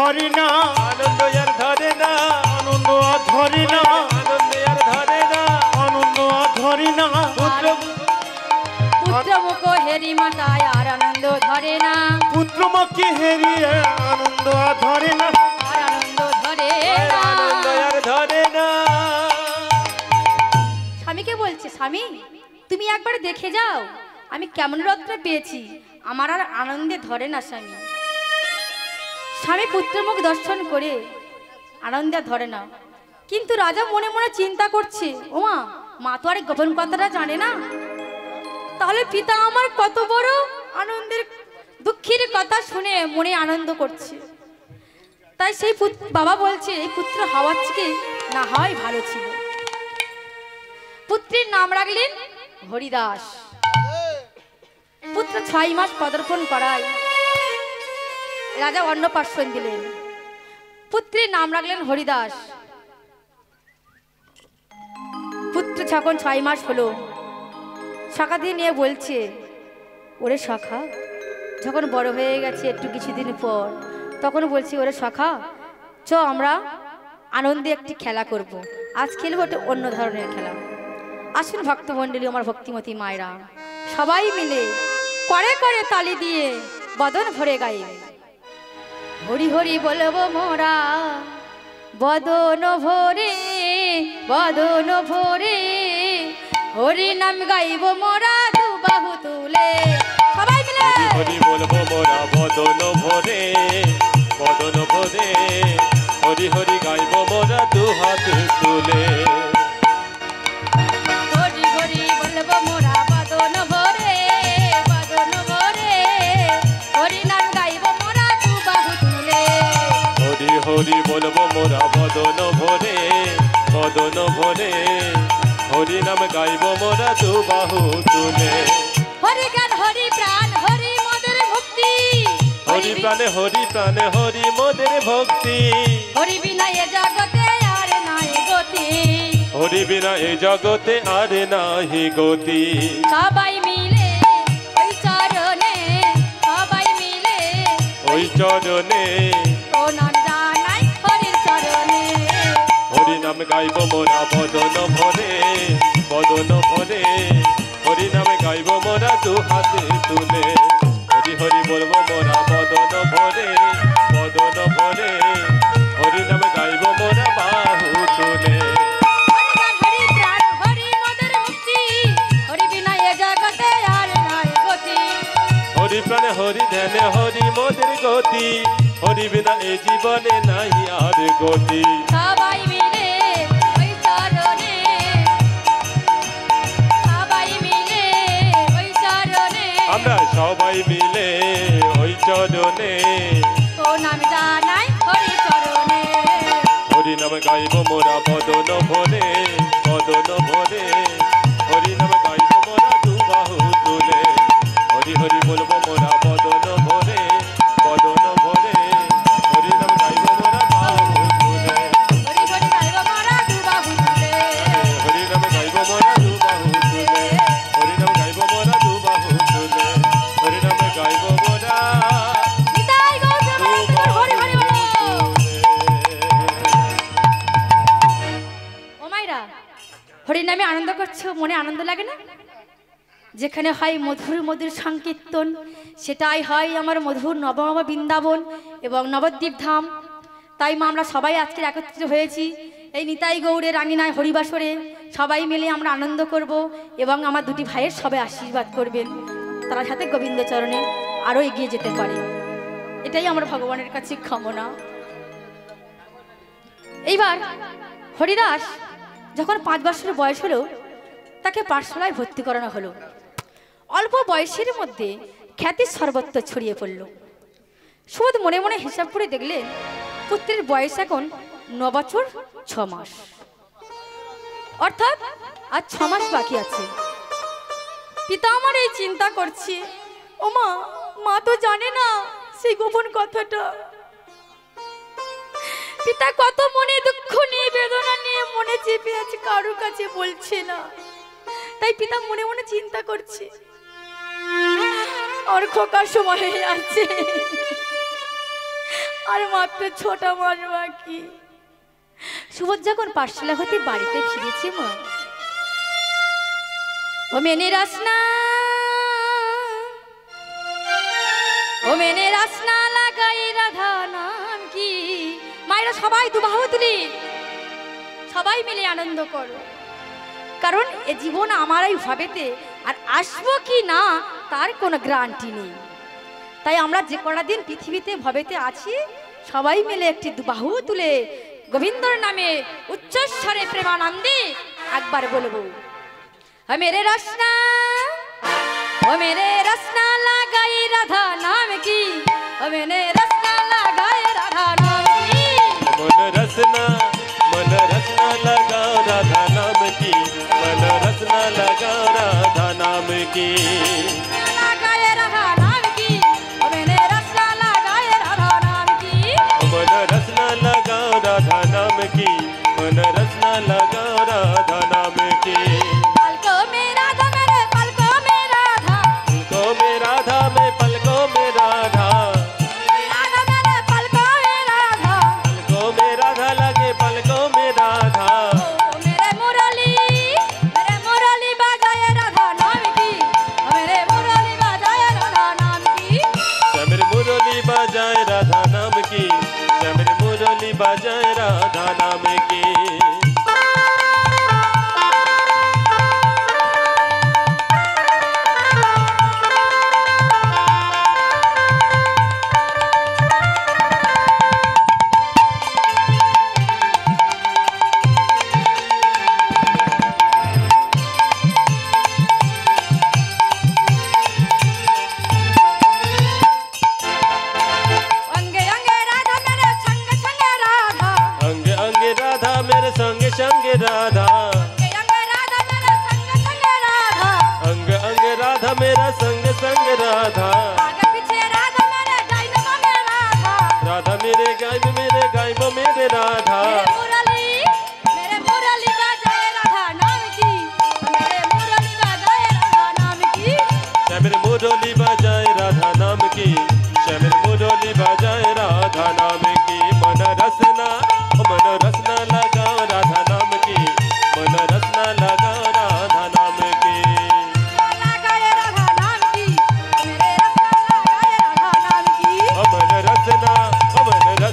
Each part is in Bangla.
ধরে না, আনন্দ আর ধরে না, আনন্দ আর ধরে না, আনন্দ আর ধরে না, আনন্দ আর ধরে না। পুত্রমুখ হেরি মাতায় আর আনন্দ ধরে না, পুত্রমুখী হেরিয়ে আনন্দ আর ধরে না, আর আনন্দ ধরে না। আনন্দ আর ধরে না। স্বামীকে বলছে, স্বামী তুমি একবার দেখে যাও আমি কেমন রত্ন পেয়েছি, আমার আর আনন্দে ধরে না স্বামী। স্বামী পুত্রমুখ দর্শন করে আনন্দে ধরে না, কিন্তু রাজা মনে মনে চিন্তা করছে, ওমা মা তো আর গোপন কথাটা জানে না, তাহলে পিতা আমার কত বড় আনন্দের দুঃখের কথা শুনে মনে আনন্দ করছে। তাই সেই বাবা বলছে এই পুত্র হওয়ার থেকে না হয় ভালো ছিল। পুত্রের নাম রাখলেন হরিদাস। পুত্র 6 মাস পদার্পণ করায় রাজা অন্নপ্রাশন দিলেন, পুত্রের নাম রাখলেন হরিদাস। পুত্র যখন 6 মাস হলো, শাখা দিয়ে নিয়ে বলছে, ওরে শাখা যখন বড় হয়ে গেছে একটু কিছুদিন পর, তখন বলছি, ওরে শাখা চ আমরা আনন্দে একটি খেলা করব, আজ খেলবো একটা অন্য ধরনের খেলা। আসুন ভক্তমণ্ডলী, আমার ভক্তিমতী মায়েরা সবাই মিলে করে করে তালি দিয়ে বদন ভরে গাইবে। হরি হরি বলবো মোরা বদন ভরে, বদন ভরে হরি নাম গাইব মোরা দু বাহু তুলে। সবাই মিলে হরি বলবো মোরা বদন ভরে, বদন ভরে হরি হরি গাইব মোরা দু হাত তুলে। হরি হরি বলবো মোরা বদন ভরে, বদন ভরে হরি নাম গাইব মোরা দু বাহু তুলে। হরি হরি বলবো মোরা বদন ভরে, বদন ভরে হরি নাম গাইব মোরা দু বাহু তুলে। হরি জ্ঞান হরি প্রাণ হরি মদের ভক্তি, হরি প্রাণে হরি প্রাণে হরি মোদের ভক্তি, হরি বিনা এ জগতে আর নাই গতি। হরি বিনা এ জগতে আর নাহি গতি। সবাই মিলে ওই চরণে, সবাই মিলে ওই চরণে প্রণাম জানাই হরির চরণে। হরি নাম গাইব মোরা বদন ভরে, বদন ভরে হরি নামে গাইব মোরা দু হাতে তুলে। হরি হরি বলবো মোরা বদন ভরে, বদন ভরে হরি নামে গাইব মোরা বাহু তুলে। হরি প্রাণ হরি মদের মুক্তি, হরি বিনা এ জগতে আর নাই গতি। হরি প্রাণে হরি ধ্যানে হরি মোদের গতি, হরি বিনা এ জীবনে নাই আর গতি। সবাই মিলে ওই চরণে, সবাই মিলে ওই চরণে আমরা সবাই মিলে ওই চরণে প্রণাম জানাই হরি চরণে। হরি নাম গাইব মোরা বদন ভরে, বদন ভরে হরি নাম গাইব মোরা দু বাহু তুলে। হরি হরি বলবো মোরা বদন ভরে, বদন ভরে হরি নাম গাইব মোরা বাহু তুলে। হরি হরি গাইব মোরা দু বাহু তুলে, হরি নাম গাইব মোরা দু বাহু তুলে, হরি নাম গাইব মোরা দু বাহু তুলে, হরি নাম গাইব মোরা নিতাই গৌর প্রেমানন্দ হরি হরি বলো। ও মাইরা, হরি নামে আনন্দ করছো, মনে আনন্দ লাগে না? যেখানে হয় মধুর মধুর সংকীর্তন, সেটাই হয় আমার মধুর নবম বৃন্দাবন এবং নবদ্বীপ ধাম। তাই মা আমরা সবাই আজকে একত্রিত হয়েছি এই নিতাই গৌড়ের আঙিনায় হরিবাসরে। সবাই মিলে আমরা আনন্দ করব এবং আমার দুটি ভাইয়ের সবাই আশীর্বাদ করবেন, তারা সাথে গোবিন্দচরণে আরও এগিয়ে যেতে পারে। এটাই আমার ভগবানের কাছে কামনা। এইবার হরিদাস যখন 5 বছরের বয়স হলো, তাকে পাঠশালায় ভর্তি করানো হলো। অল্প বয়সের মধ্যে খ্যাতি সর্বত্র ছড়িয়ে পড়ল। সুবোধ মনে মনে হিসাব করে দেখলেন পুত্রের বয়স এখন 9 বছর 6 মাস, অর্থাৎ আর 6 মাস বাকি আছে। পিতা আমার এই চিন্তা করছে, ও মা, মা তো জানে না সেই গোপন কথাটা। পিতা কত মনে দুঃখ নিয়ে বেদনা নিয়ে মনে চেপে আছে, কারোর কাছে বলছে না। তাই পিতা মনে মনে চিন্তা করছে, আর খোকার সময় আছে, আর মাত্র 6টা মাস বাকি। সুবোধ যখন পাঠশালা হতে বাড়িতে ফিরেছে মা, ও মেনে রাসনা, ও মেনে রাসনা লাগাই রাধা নাম কি। মায়েরা সবাই দুবাহু তুলি, সবাই মিলে আনন্দ করো, কারণ এ জীবন আমারই ভাবেতে, আর আসবো কি না তার কোনো গ্যারান্টি নেই। তাই আমরা যে কটা দিন পৃথিবীতে ভবেতে আছি, সবাই মিলে একটি দুবাহু তুলে গোবিন্দর নামে উচ্চস্বরে প্রেমানন্দে একবার বলবো, ও মেরে রসনা, ও মেরে রসনা লাগাই রাধা নাম কি, ও মেরে রসনা লাগাই রাধা নাম কি। मन रसना लगाओ राधा नाम की, मन रसना लगाओ राधा नाम की। लगाए राधा नाम की, ओ मैंने रसना लगाए राधा नाम की। मन रसना लगाओ राधा नाम की, मन रसना लगाओ राधा नाम की। पलकों में राधा मेरे पलकों में राधा, पलकों में राधा में पलकों में राधा, राधा मेरे पलकों में राधा, पलकों में राधा लगे पलकों में राधा। ओ मेरे मुरली बजाए राधा नाम की, ओ मेरे मुरली बजाए राधा नाम की। श्यामर मुरली बजाए राधा नाम की, श्यामर मुरली बजाए राधा नाम की। अंगे अंगे राधा मेरे संग संग राधा, अंग अंग राधा मेरे संग संग राधा, अंगे अंगे राधा मेरे संग संग राधा, अंग अंग राधा मेरा संग संग राधा। आगे पीछे राधा मेरे गायब में राधा, राधा मेरे गायब मेरे राधा। मेरे मुरली बजाए राधा नाम की, मेरे मुरली बजाए राधा नाम की। श्यामर मुरली बजाए राधा नाम की, श्यामर मुरली बजाए राधा नाम की। मन रसना लगाओ राधा नाम की, मन रसना लगाओ राधा नाम की। लगाए राधा नाम की, मेरे रसना लगाए राधा नाम की। मन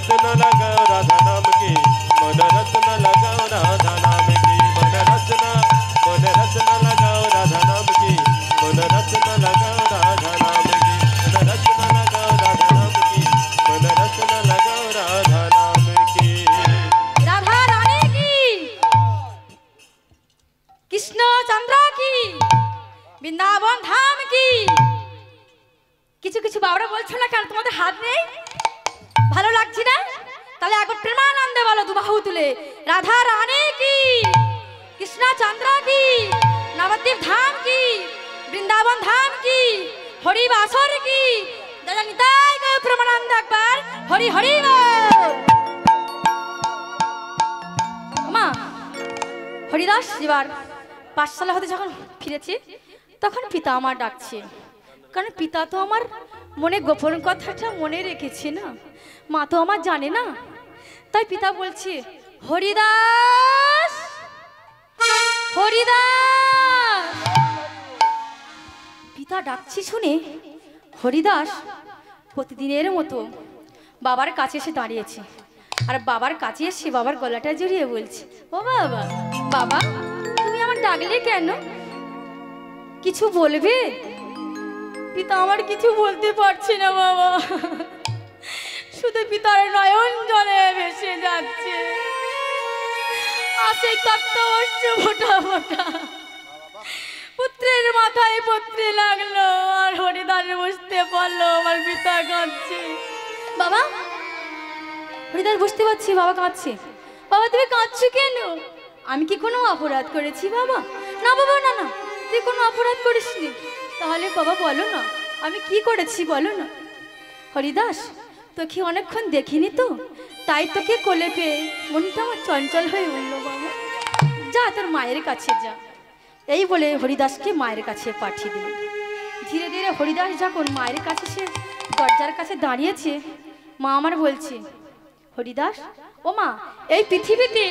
रसना लगाओ राधा नाम की, मन रसना लगाओ राधा नाम की। मन रसना लगाओ राधा नाम की, मन रसना लगाओ राधा नाम की। मन रसना लगाओ राधा नाम की, मन रसना लगाओ राधा नाम की। राधा रानी की, कृष्ण चंद्र की, বৃন্দাবন ধাম কি। কিছু কিছু বাবরা বলছো না কেন, তোমাদের হাত নেই? ভালো লাগছে না? তাহলে একবার প্রেমানন্দে বলো দুবাহু তুলে, রাধা রানী কি, কৃষ্ণ চন্দ্র কি, নবদ্বীপ ধাম কি, বৃন্দাবন ধাম কি, হরি বাসর কি। দাদা নিতাই গো প্রেমানন্দ একবার হরি হরি বল। মা হরিদাস এবার পাঠশালা হতে যখন ফিরেছে, তখন পিতা আমার ডাকছে, কারণ পিতা তো আমার মনে গোপন কথাটা মনে রেখেছে না, মা তো আমার জানে না। তাই পিতা বলছে, হরিদাস হরিদাস। পিতা ডাকছি শুনে হরিদাস প্রতিদিনের মতো বাবার কাছে এসে দাঁড়িয়েছে, আর বাবার কাছে এসে বাবার গলাটা জড়িয়ে বলছে, ও বাবা, বাবা তুমি আমার ডাকলে কেন, কিছু বলবে? পিতা আমার কিছু বলতে পারছি না বাবা, শুধু পিতার নয়ন জলে ভেসে যাচ্ছে, আসে তত্ত্ব অশ্রু ফোটা ফোটা। পুত্রের মাথায় পত্রে লাগলো, আর হরিদাস বুঝতে পারলো আমার পিতা কাঁদছে। বাবা, হরিদাস বুঝতে পারছি বাবা কাঁদছে। বাবা তুমি কাঁদছো কেন? আমি কি কোনো অপরাধ করেছি বাবা? না বাবা, না না, তুই কোনো অপরাধ করিসনি। তাহলে বাবা বলো না, আমি কি করেছি বলো না। হরিদাস, তোকে অনেকক্ষণ দেখিনি তো, তাই তোকে কোলে পেয়ে মনটা আমার চঞ্চল হয়ে উঠল বাবা। যা তোর মায়ের কাছে যা। এই বলে হরিদাসকে মায়ের কাছে পাঠিয়ে দিল। ধীরে ধীরে হরিদাস যখন মায়ের কাছে সে দরজার কাছে দাঁড়িয়েছে, মা আমার বলছে, হরিদাস ও মা, এই পৃথিবীতে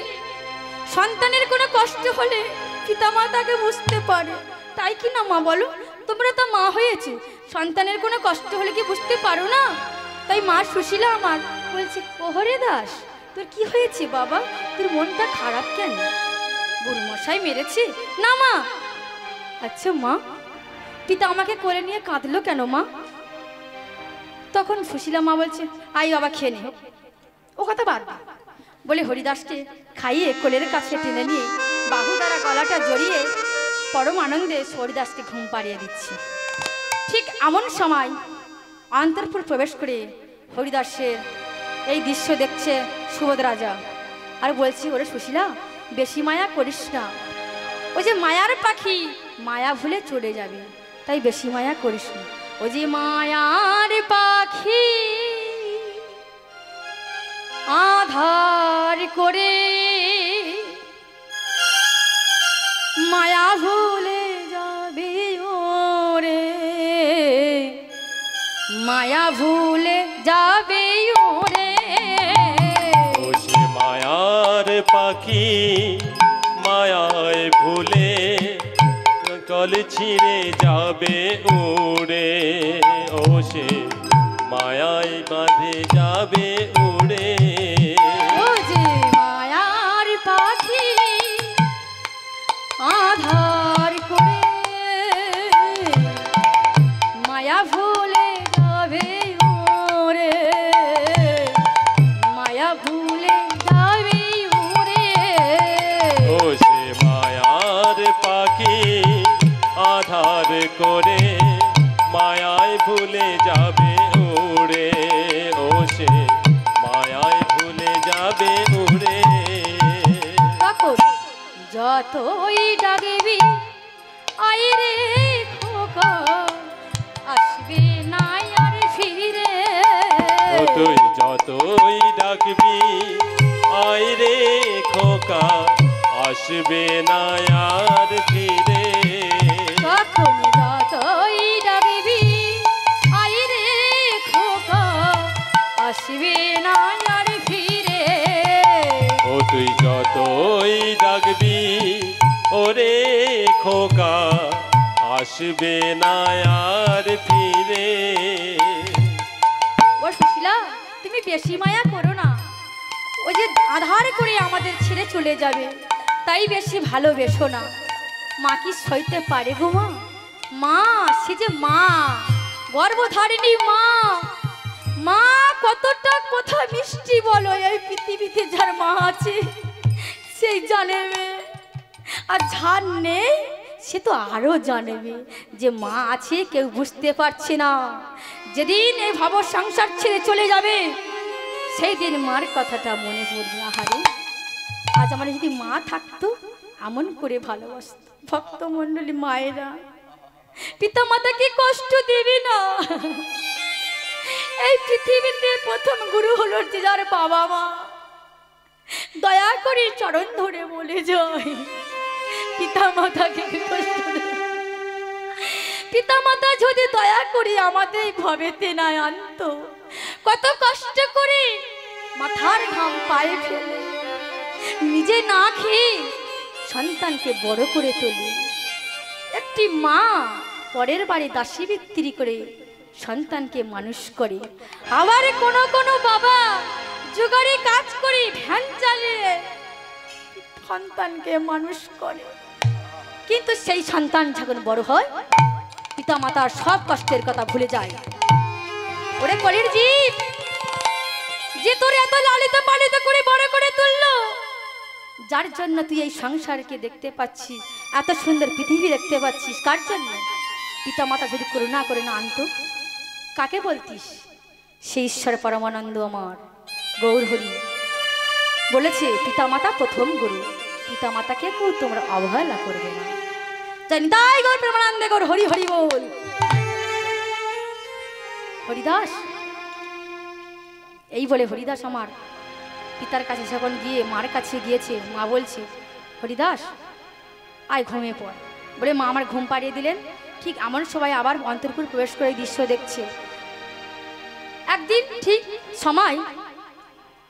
সন্তানের কোনো কষ্ট হলে পিতামাতাকে বুঝতে পারে, তাই কি না মা বলো? তোমরা তো মা হয়েছে, সন্তানের কোনো কষ্ট হলে কি বুঝতে পারো না? তাই মা সুশীলা আমার বলছে, ও হরিদাস তোর কি হয়েছে বাবা, তোর মনটা খারাপ কেন? গুরু মশাই মেরেছে না মা? আচ্ছা মা, পিতা আমাকে কোলে নিয়ে কাঁদলো কেন মা? তখন সুশীলা মা বলছে, আই বাবা খেয়ে নে। ও কথা বাদ দে। বলে হরিদাসকে খাইয়ে কোলের কাছে টেনে নিয়ে বাহু দ্বারা গলাটা জড়িয়ে পরম আনন্দে হরিদাসকে ঘুম পাড়িয়ে দিচ্ছে। ঠিক এমন সময় অন্তরপুর প্রবেশ করে হরিদাসের এই দৃশ্য দেখছে সুবোধ রাজা, আর বলছি, ওরে সুশীলা বেশি মায়া করিস না, ওই যে মায়ার পাখি মায়া ভুলে চলে যাবে, তাই বেশি মায়া করিস না। ওই যে মায়ার পাখি আধার করে মায়া ভুলে যাবে ওরে, মায়া ভুলে যাবে ওরে। ও সে মায়ার পাখি মায়ায় ভুলে কল ছিঁড়ে যাবে উড়ে, ও সে মায়ায় বাঁধে যাবে উড়ে। ও যে মায়ার পাখি আধার করে মায়া ভুলে যাবে ওরে, মায়া ভুলে যাবে ওরে। ও সে মায়ার পাখি আধার করে মায়ায় ভুলে যাবে উড়ে, ও সে মায়ায় ভুলে যাবে উড়ে। তখন যতই ডাকবি আই রে খোকা, আসবে না আর ফিরে। ও তুই যতই ডাকবি আয় রে খোকা, আসবে না আর ফিরে। তখন যতই ডাকবি আই রে খোকা, আসবে না আর ফিরে। ও তুই যতই ডাকবি ওরে খোকা, আসবে না আর ফিরে। ও সুশীলা তুমি বেশি মায়া করো না, ওই যে আধার করে আমাদের ছেড়ে চলে যাবে, তাই বেশি ভালোবেসো না। মা কি সইতে পারে গো মা? মা সে যে মা, গর্ভধারিণী মা, মা কতটা কথা মিষ্টি বলো, এই পৃথিবীতে যার মা আছে সেই জানেবে, আর যার নেই সে তো আরো জানেবে যে মা আছে, কেউ বুঝতে পারছে না। যেদিন এই ভব সংসার ছেড়ে চলে যাবে সেই দিন মার কথাটা মনে পড়বে। আহারে আজ আমার যদি মা থাকতো এমন করে ভালোবাসত। ভক্তমণ্ডলী মায়েরা, পিতা মাতাকে কষ্ট দেবে না। এই পৃথিবীতে প্রথম গুরু হলো যে যার বাবা মা। দয়া করে চরণ ধরে বলে যায়, পিতা মাতাকে কষ্ট দেবে। পিতা মাতা যদি দয়া করে আমাদের ভবেতে না আনতো, কত কষ্ট করে মাথার ঘাম পায়ে ফেলে নিজে না খেয়ে সন্তানকে বড় করে তোলে। একটি মা পরের বাড়ি দাসী বিক্রি করে সন্তানকে মানুষ করে। আবার কোনো কোনো বাবা জোগাড়ে কাজ করে ভ্যান চালিয়ে সন্তানকে মানুষ করে। কিন্তু সেই সন্তান যখন বড় হয় পিতা মাতার সব কষ্টের কথা ভুলে যায়। ওরে কলির জীব, যে তোর এত লালিত পালিত করে বড় করে তুললো, যার জন্য তুই এই সংসারকে দেখতে পাচ্ছিস, এত সুন্দর পৃথিবী দেখতে পাচ্ছিস, কার জন্য? পিতা মাতা যদি করুণা করে না আনতো, কাকে বলতিস? সেই ঈশ্বর পরমানন্দ আমার গৌর হরি বলেছে, পিতা মাতা প্রথম গুরু, পিতা মাতাকে কেউ তোমরা অবহেলা করবে না। জানি তাই গৌর প্রেমানন্দে গৌর হরি হরি বল। হরিদাস এই বলে হরিদাস আমার পিতার কাছে যখন গিয়ে মার কাছে গিয়েছে, মা বলছে, হরিদাস আয় ঘুমিয়ে পড়। বলে মা আমার ঘুম পাড়িয়ে দিলেন। ঠিক এমন সবাই আবার অন্তরপুর প্রবেশ করে দৃশ্য দেখছে। একদিন ঠিক সময়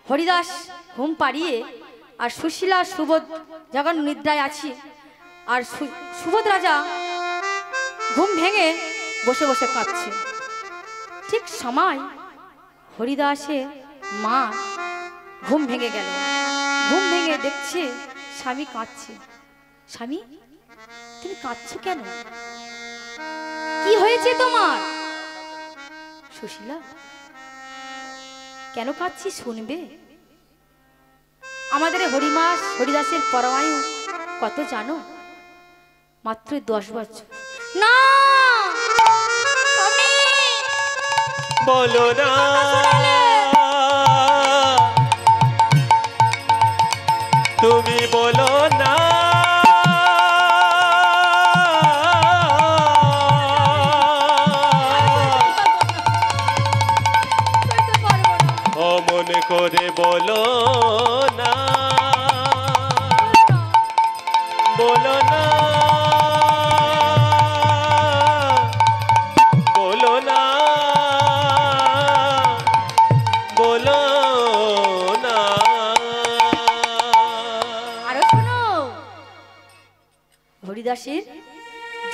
হরিদাস ঘুম পাড়িয়ে আর সুশীলা সুবোধ যখন নিদ্রায় আছি আর সুবোধ রাজা ঘুম ভেঙে বসে বসে কাঁদছে। ঠিক সময় হরিদাসের মা ঘুম ভেঙে গেল। ঘুম ভেঙে দেখছে স্বামী কাঁদছে। স্বামী, তুমি কাঁদছো কেন? কি হয়েছে তোমার? সুশীলা, কেন কাঁদছি শুনবে? আমাদের হরিদাসের পরমায়ু কত জানো? মাত্র 10 বছর। না বলো না, তুমি বলো না, অমন করে বলো না, বলো না, বলো না, বলো না। আরো শোনো, হরিদাসের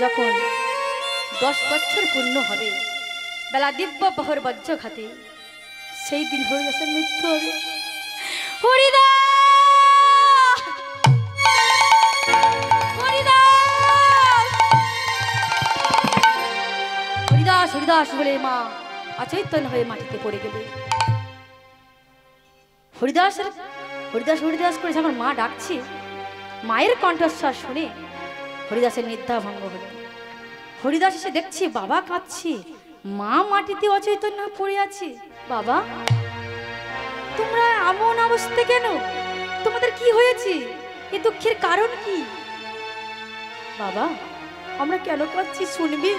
যখন 10 বছর পূর্ণ হবে, বেলা দিব্য বহর বজ্রঘাতে, সেই দিন হরিদাসের মৃত্যু হবে। হরিদাস, হরিদাস, হরিদাস বলে মা অচৈতন্য হয়ে মাটিতে পড়ে গেল। হরিদাস হরিদাস হরিদাস করে যখন মা ডাকছে, মায়ের কণ্ঠস্বর শুনে হরিদাসের নিদ্রা ভঙ্গ হলো। হরিদাস এসে দেখছে বাবা কাঁদছে, মা মাটিতে অচৈতন্য পড়ে আছে। বাবা, তোমরা এমন অবস্থা কেন? তোমাদের কি হয়েছে? এই দুঃখের কারণ কি? বাবা, আমরা কেন কাঁদছি শুনবি?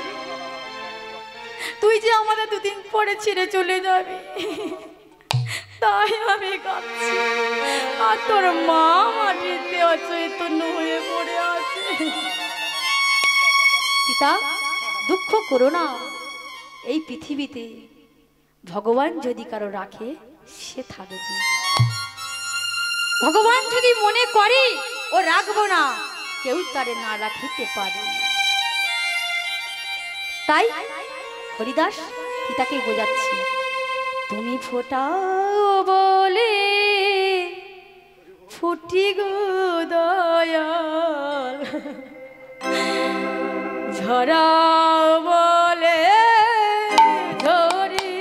তুই যে আমাদের 2 দিন পরে ছেড়ে চলে যাবি, তাই আমি কাঁদছি। আর তোর মা মাটিতে অচৈতন্য হয়ে পড়ে আছে। পিতা, দুঃখ করো না। এই পৃথিবীতে ভগবান যদি কারো রাখে, সে থাকবে। ভগবান যদি মনে করে ও রাখবো না, কেউ তারে না রাখিতে পারে। তাই হরিদাস পিতাকে বোঝাচ্ছি, তুমি ফোটাও বলে ফুটি গো দয়াল, ঝরাও বলে ঝরি।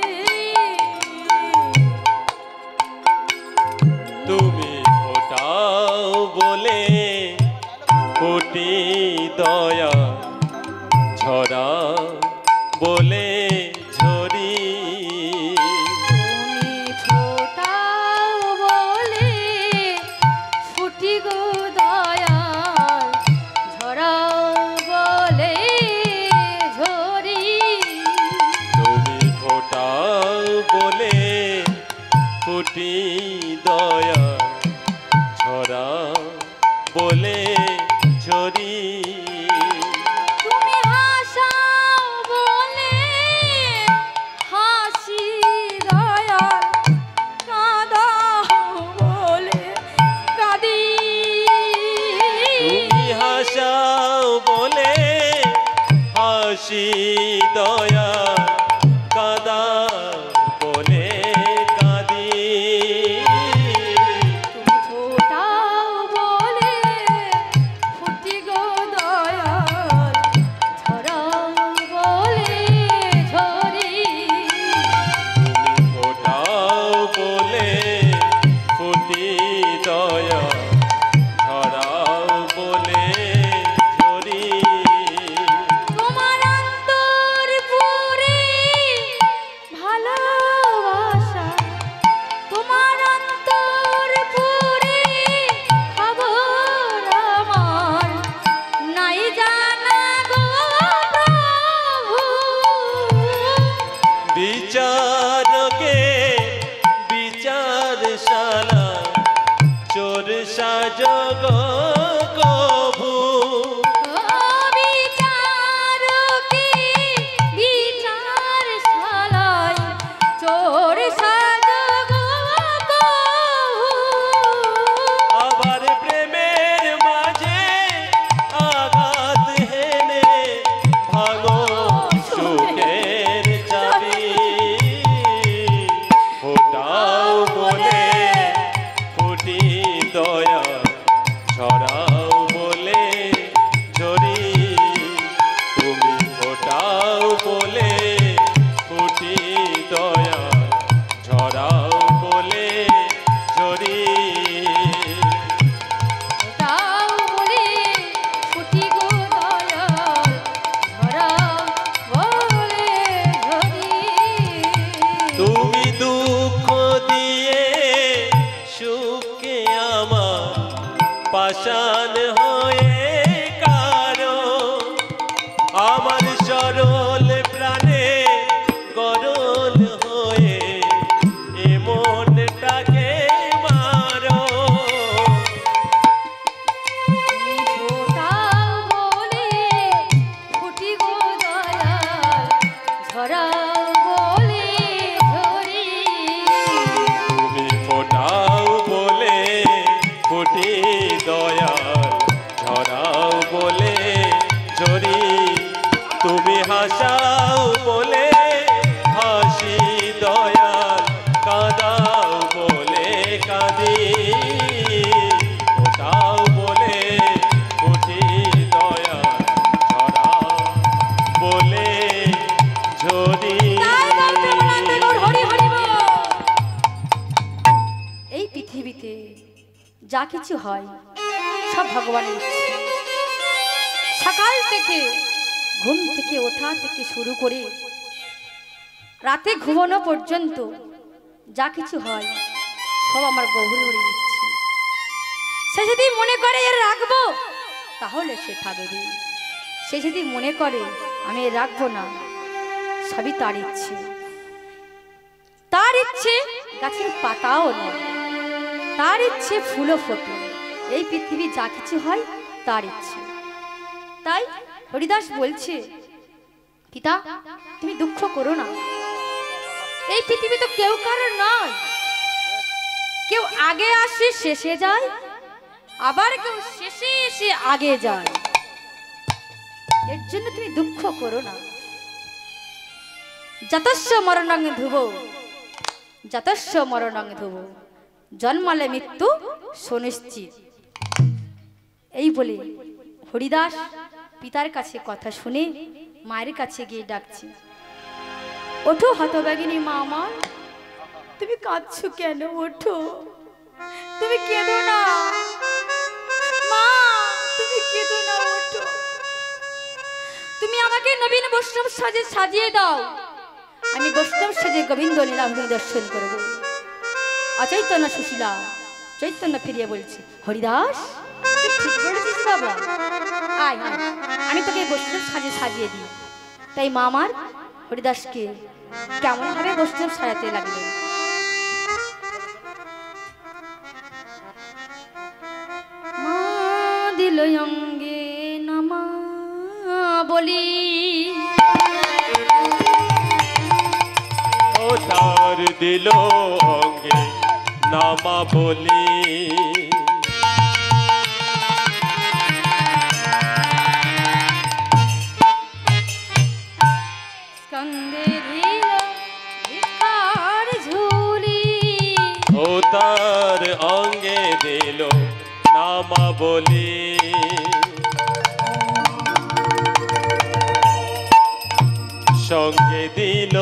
তুমি ফোটাও বলে ফুটি দয়া, ঝরা বলে ঝরি। তুমি ফোটাও বলে ফুটি গো দয়াল, ঝরাও বলে ঝরি। তুমি ফোটাও বলে ফুটি দয়া, ঝরা বলে ঝরি। তুমি হাসাও বলে হাসি দয়াল, কাঁদাও বলে কাঁদি। তুমি হাসাও বলে হাসি দয়া, কাঁদা বলে কাঁদি। তুমি ফোটাও বলে ফুটি গো দয়াল, ঝরাও বলে ঝরি। তুমি ফোটাও বলে ফুটি দয়া, ঝরাও বলে ঝরি। তোমার অন্তর হাসাও বলে হাসি দয়াল, কাঁদাও বলে কাঁদি, ওটাও বলে উঠি দয়াল, ঝরাও বলে ঝরি। এই পৃথিবীতে যা কিছু হয় সব ভগবানের ইচ্ছে। সকাল থেকে ঘুম থেকে ওঠা থেকে শুরু করে রাতে ঘুমানো পর্যন্ত যা কিছু হয় সব আমার গভীর হয়ে দিচ্ছে। সে যদি মনে করে এর রাখবো তাহলে সে থাকবে, সে যদি মনে করে আমি এর রাখবো না, সবই তার ইচ্ছে। তার ইচ্ছে গাছের পাতাও নয়, তার ইচ্ছে ফুলও ফোটে। এই পৃথিবী যা কিছু হয় তার ইচ্ছে। তাই হরিদাস বলছে, পিতা তুমি দুঃখ করো না, এই পৃথিবী তো কেউ কারোর নয়। কেউ আগে আসে শেষে যায়, আবার কেউ শেষে এসে আগে যায়। এর জন্য তুমি দুঃখ করো না। যতস্য মরণং ধ্রুব, যতস্য মরণং ধ্রুব, জন্মালে মৃত্যু সুনিশ্চিত। এই বলে হরিদাস পিতার কাছে কথা শুনে মায়ের কাছে গিয়ে ডাকছে, ওঠো হতভাগিনী মা আমার, তুমি কাঁদছো কেন? ওঠো, তুমি কেঁদো না মা, তুমি কেঁদো না, ওঠো। তুমি আমাকে নবীন বৈষ্ণব সাজে সাজিয়ে দাও, আমি বৈষ্ণব সাজে গোবিন্দ লীলাভূমি দর্শন করব। অচৈতন্য সুশীলা চৈতন্য ফিরিয়ে বলছে, হরিদাস তুই ঠিক বলেছিস বাবা, আয় আয় আমি তোকে বৈষ্ণব সাজে সাজিয়ে দিই। তাই মা আমার হরিদাসকে কেমন ভাবে বৈষ্ণব সাজাতে লাগলেন। মা দিল অঙ্গে নামা বলি, ও তার দিল অঙ্গে নামা বলি, স্কন্ধে দিল ভিক্ষার ঝুলি, ও তার অঙ্গে দিল নামা বলি, সঙ্গে দিল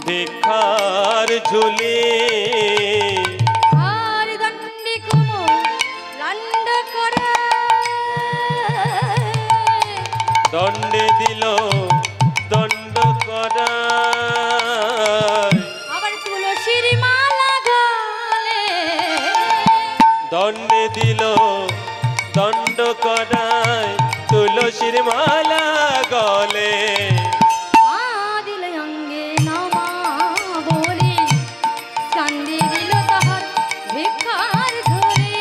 ভিক্ষার ঝুলি, আর দণ্ডে কুমো লান্ড করে, দণ্ডে দিল দণ্ড করা, আবার তুলসীর মালা গলে, দণ্ডে দিল দণ্ড করায়, তুলসীর মালা গলে, মা দিল অঙ্গে নামা বলি, কান্দে দিল তাহার ভিক্ষার ঝুলি,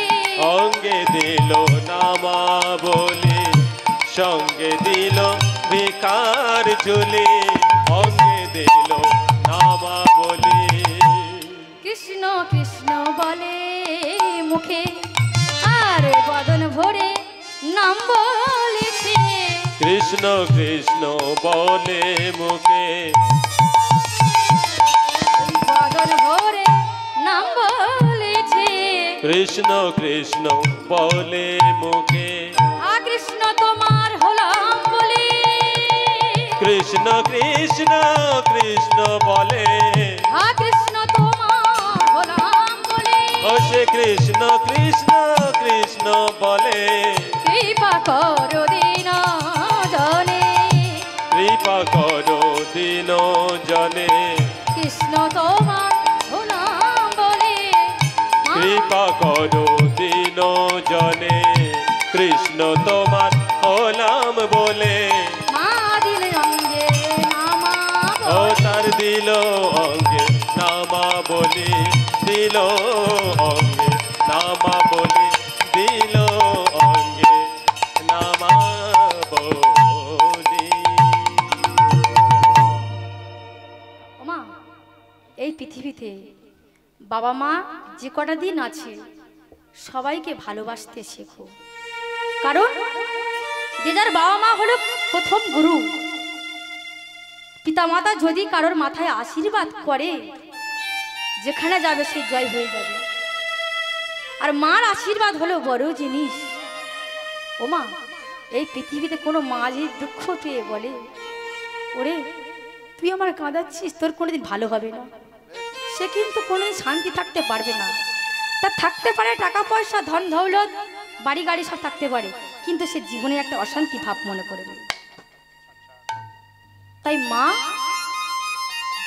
অঙ্গে দিল নামা বলি, সঙ্গে দিল ভিখার ঝুলি, অঙ্গে দিল নামা বলি। কৃষ্ণ কৃষ্ণ বলে মুখে, আর বদন ভরে নাম বলেছে, কৃষ্ণ কৃষ্ণ বলে মুখে, বদন ভরে নাম বলেছে, কৃষ্ণ কৃষ্ণ বলে মুখে, কৃষ্ণ তোমার হলাম বলে, কৃষ্ণ কৃষ্ণ কৃষ্ণ বলে, কৃষ্ণ তোমার হলাম বলে, ও সে কৃষ্ণ কৃষ্ণ কৃষ্ণ বলে, কৃপা করো দিন জনে, কৃপা করো দিন জনে, কৃষ্ণ তোমার হলাম বলে, কৃপা করো দিন জনে, কৃষ্ণ তোমার হলাম বলে, মা দিল অঙ্গে নামা ও বলি, তার দিল অঙ্গে নামা বলি, দিল অঙ্গে নামা বলি, দিল অঙ্গে নামা বলি। ওমা এই পৃথিবীতে বাবা মা যে কটা দিন আছে সবাইকে ভালোবাসতে শেখো, কারণ যে যার বাবা মা হলো প্রথম গুরু, পিতামাতা যদি কারোর মাথায় আশীর্বাদ করে, যেখানে যাবে সে জয় হয়ে যাবে। আর মার আশীর্বাদ হলো বড় জিনিস। ও মা, এই পৃথিবীতে কোনো মা যে দুঃখ পেয়ে বলে, ওরে তুই আমার কাঁদাচ্ছিস, তোর কোনোদিন ভালো হবে না, সে কিন্তু কোনোদিন শান্তি থাকতে পারবে না। তার থাকতে পারে টাকা পয়সা, ধন দৌলত, বাড়ি গাড়ি সব থাকতে পারে, কিন্তু সে জীবনে একটা অশান্তি ভাব মনে করবে। তাই মা,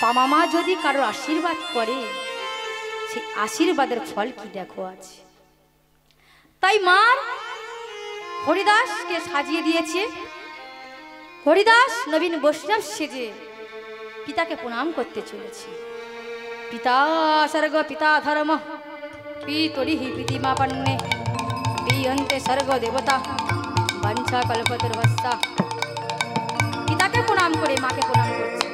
বাবা মা যদি কারোর আশীর্বাদ করে, সেই আশীর্বাদের ফল কি দেখো আছে। তাই মার হরিদাসকে সাজিয়ে দিয়েছে। হরিদাস নবীন বৈষ্ণব সেজে পিতাকে প্রণাম করতে চলেছে। পিতা স্বর্গ পিতা ধর্ম পিতরি প্রীতিমাপন্নে বিয়ন্তে স্বর্গ দেবতা বাঞ্ছা কল্পতরুবস্সা। পিতাকে প্রণাম করে মাকে প্রণাম করছে।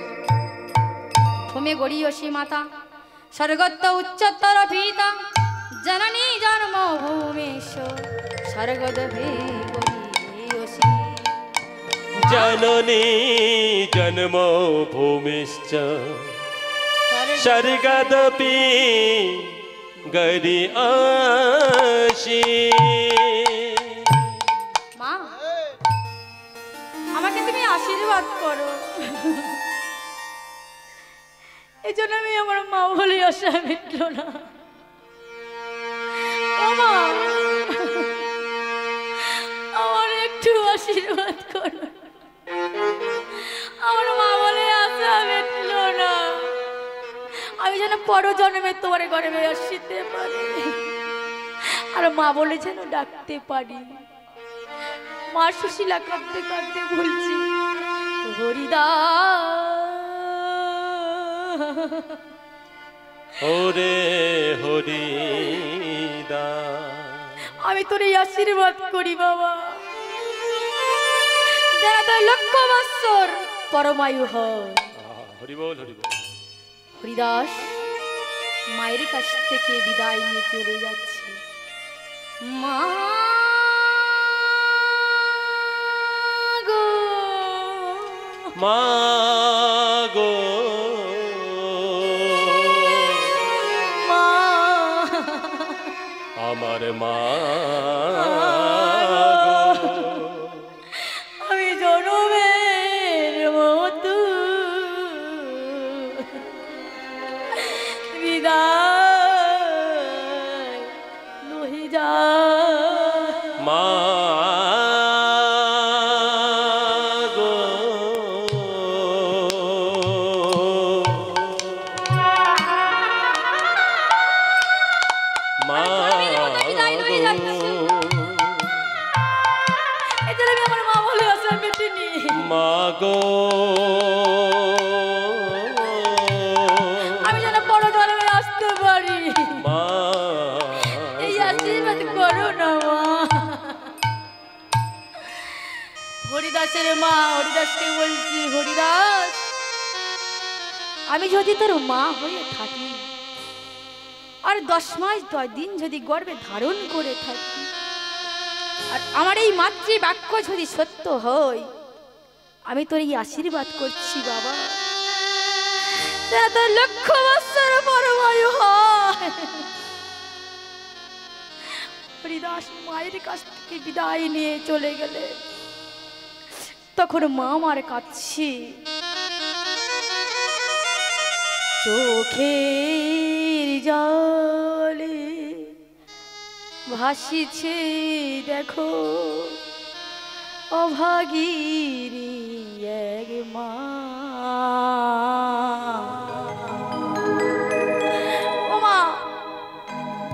ভূমে গড়িয়সী মাতা স্বর্গত্ব উচ্চতর পিতা জননী জন্ম ভূমেশ স্বর্গদভে গড়িয়সী। জননী জন্ম ভূমিশ্চ স্বর্গদপি গড়িয়সী। মা, আমাকে তুমি আশীর্বাদ করো। এই জন্য আমি আমার মা বলে আশা মিটল না। ও মা, আমার একটু আশীর্বাদ করো। আমার মা বলে আশা মিটল না। আমি যেন পরজন্মে তোমার গর্ভে আসতে পারি, আর মা বলে যেন ডাকতে পারি। মা সুশীলা কাঁদতে কাঁদতে বলছি, হরিদাস ওরে হরিদাস, আমি তোর এই আশীর্বাদ করি বাবা, যারা তোর লক্ষ বৎসর পরমায়ু হয়। হরি বল হরি বল। হরিদাস মায়ের কাছ থেকে বিদায় নিয়ে চলে যাচ্ছে। মা গো, মা গো, মা, আমার মা গো, আমি জনমের মতো বিদায় লহি যা। মা গো, মা গো, আমি যেন বড় ধর্মে আসতে পারি, মা এই আশীর্বাদ করো না মা। হরিদাসের মা হরিদাসকে বলছি, হরিদাস আমি যদি তোর মা হয়ে থাকি, আর 10 মাস 10 দিন যদি গর্ভে ধারণ করে থাকি, আর আমার এই মাতৃ বাক্য যদি সত্য হয়, আমি তোর এই আশীর্বাদ করছি বাবা, তোর লক্ষ বৎসর পরমায়ু হয়। হরিদাস মায়ের কাছ থেকে বিদায় নিয়ে চলে গেলে, তখন মা আমার কাছে চোখের জলে ভাসিছে দেখো অভাগিনী এক মা। ও মা,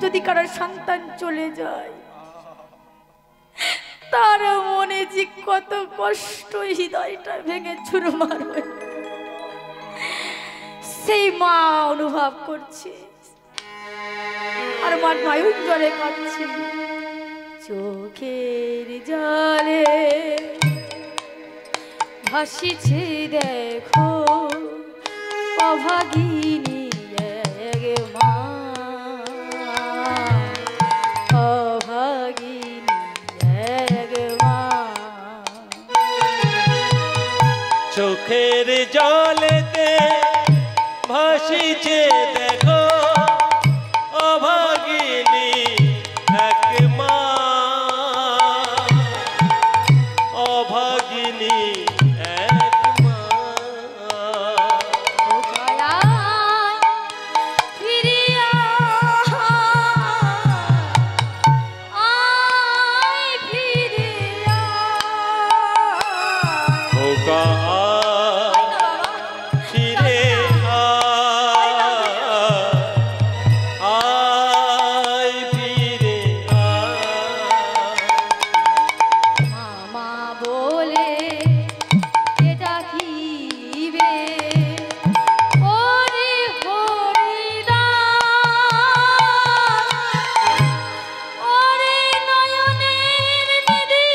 যদি কারোর সন্তান চলে যায়, তার মনে যে কত কষ্ট, হৃদয়টা ভেঙে চুরমার হয়ে সেই মা অনুভব করছে, আর মার নয়ন জলে কাঁদছে। চোখের জলে ভাসিছে দেখো অভাগিনী এক মা, অভাগিনী এক মা। চোখের জলে বসিছে দেখো অভাগিনী এক মা, অভাগিনী এক মা। খোকা ফিরে আয় ফিরে মামা বলে কে ডাকিবে ওরে হরিদাস, ওরে নয়নের নিধি,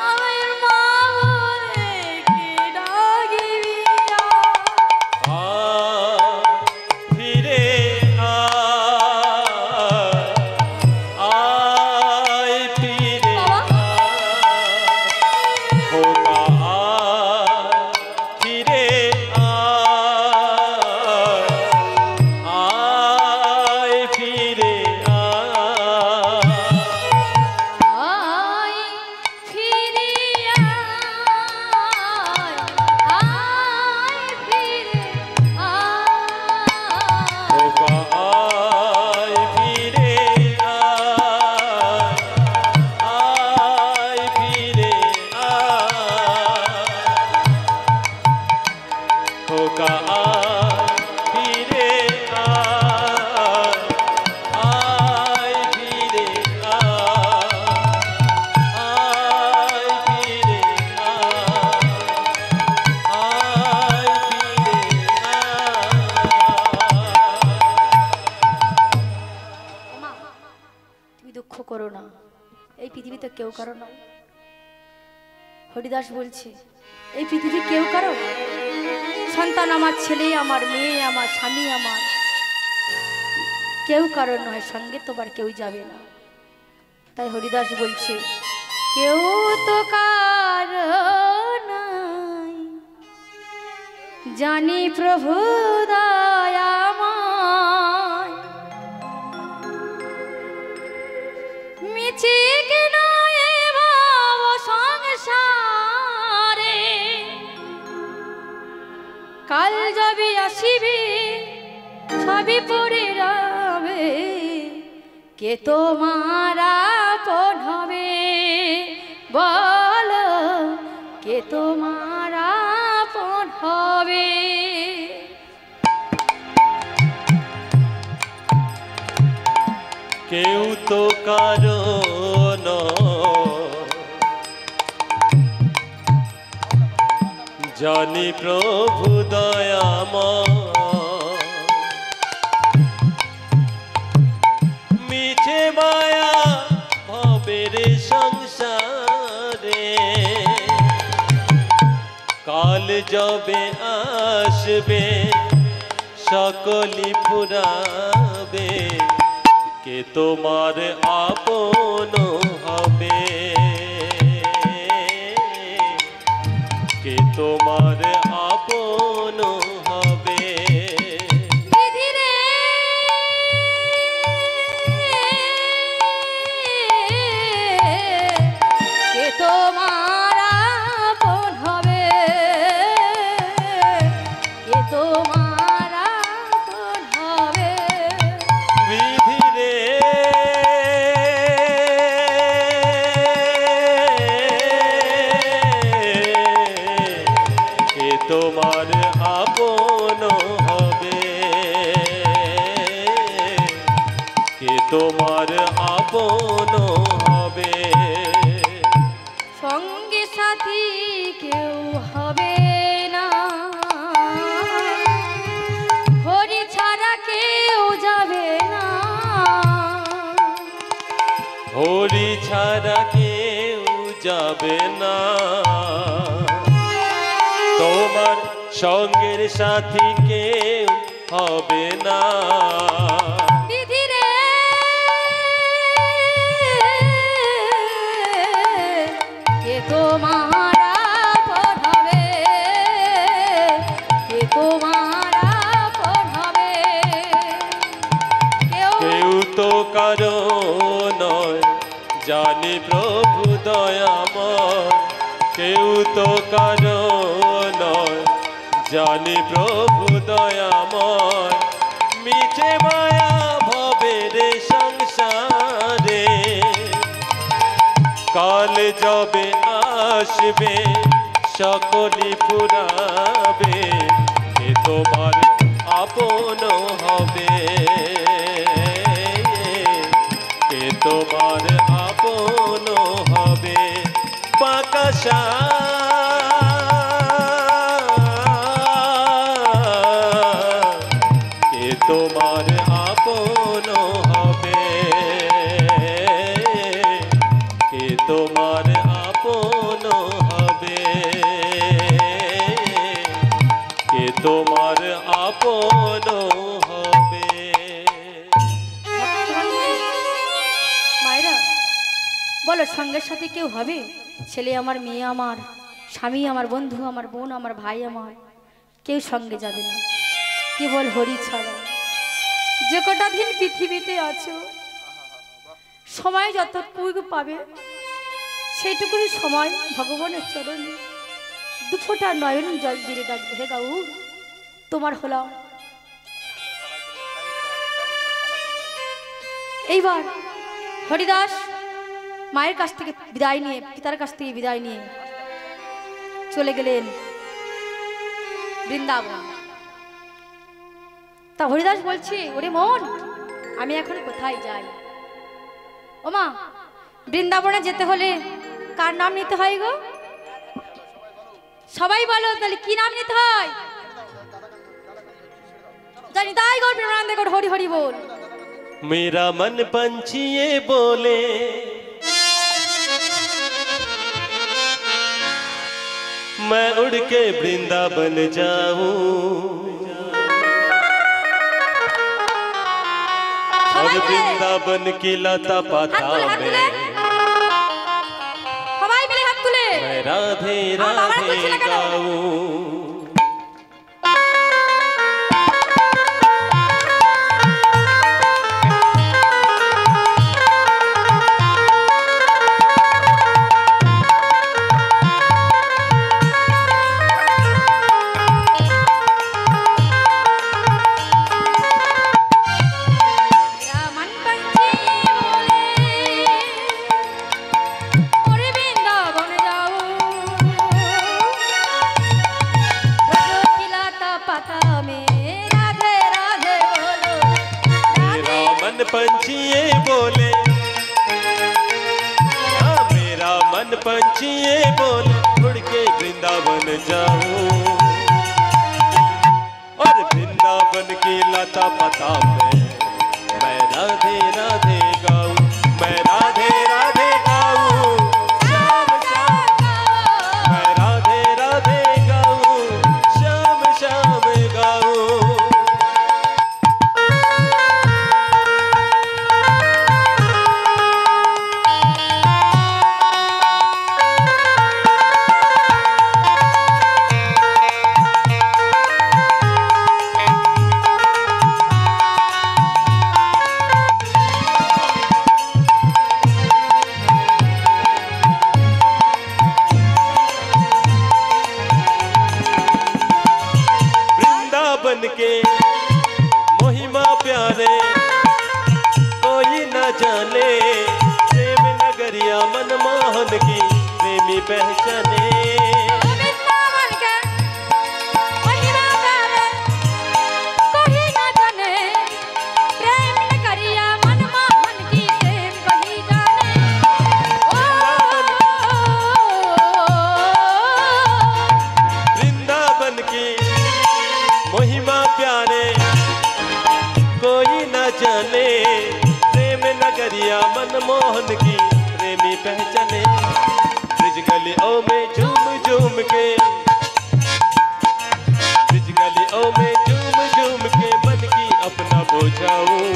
আমার মা বলে কে ডাকিবি ফিরে আয় ফিরে খোকা ফিরে আয় ফিরে আয় ফিরে আয় ফিরে খোকা আয় ফিরে আয় ফিরে খোকা ফিরে আয় ফিরে আয় ফিরে মা, তুমি দুঃখ করো না, এই পৃথিবীতে কেউ কারো না। হরিদাস বলছে এই পৃথিবী কেউ কারো না। সন্তান আমার, ছেলে আমার, মেয়ে আমার, স্বামী আমার, কেউ কারো নয়, সঙ্গে তোমার কেউ যাবে না। তাই হরিদাস বলছে কেউ তো কারো নাই, জানি প্রভু দয়াময়, মিছে কেন এ ভাব সংসারে, কাল যাবি আসিবি সবই পড়ে রবে, কে তোমার আপন হবে বলো, কে তোমার আপন হবে। কেউ তো কারো জানি প্রভু দয়াময়, মিছে মায়া ভবের সংসারে, কাল যবে আসবে সকলি ফুরাবে, কে তোমার আপন হবে, কে তোমার আপন হবে। বিধিরে কে তোমার আপন হবে, কে তোমার আপন হবে। বিধিরে কে তোমার আপন হবে, কে তোমার আপন হবে। সঙ্গে সাথী কেউ হবে না, হরি ছাড়া কেউ যাবে না, হরি ছাড়া কেউ যাবে না, তোমার সঙ্গের সাথী কেউ হবে না। বিধিরে কে তোমার আপন হবে, জানি প্রভু দয়াময় কেউ তো কারো নয়, জানি প্রভু দয়াময় মিছে মায়া ভবের সংসারে, কাল যবে আসবে সকলি ফুরাবে, এ তোমার আপন হবে, এ তোমার আপন হবে। বাকাশা এ তোমার আপন হবে, এ তোমার আপন হবে, এ তোমার আপন হবে। মায়েরা বলো, সঙ্গের সাথে কেউ হবে? ছেলে আমার, মেয়ে আমার, স্বামী আমার, বন্ধু আমার, বোন আমার, ভাই আমার, কেউ সঙ্গে যাবে না, কেবল হরি ছাড়া। যে কটা দিন পৃথিবীতে আছো, সময় যতটুকু পাবে সেইটুকুনি সময় ভগবানের চরণে দুফোঁটা নয়ন জল দিয়ে ডাকবে, হে গৌর তোমার হলাম। এইবার হরিদাস মায়ের কাছ থেকে বিদায় নিয়ে, পিতার কাছ থেকে বিদায় নিয়ে চলে গেলেন বৃন্দাবন। তা হরিদাস বলছে, ওরে মন, আমি এখন কোথায় যাই? ও মা, বৃন্দাবনে যেতে হলে কার নাম নিতে হয় গো? সবাই বলো, তাহলে কি নাম নিতে হয়? জানি তাই গো, প্রেমানন্দে গো, হরি হরি বল। मेरा मन पंछी ये बोले, मैं उड़ के वृंदावन जाऊं, और वृंदावन की लता पाता में मैं राधे राधे गाऊं। पंछी ये बोले, हाँ मेरा मन पंछी ये बोले, उड़ के वृंदावन जाऊं, और वृंदावन की लता पता में मैं राधे राधे गाऊं, मैं राधे राधे गाऊं, श्याम श्याम मैं राधे राधे गाऊं, श्याम श्याम गाऊं। के महिमा प्यारे कोई न जाने, प्रेम नगरिया मनमोहन की प्रेमी पहचाने। जाने प्रेम नगरिया मनमोहन की प्रेमी पहचाने। ब्रिज गलियों में झूम झूम के, ब्रिज गलियों में झूम झूम के मन की अपना बुझाऊं,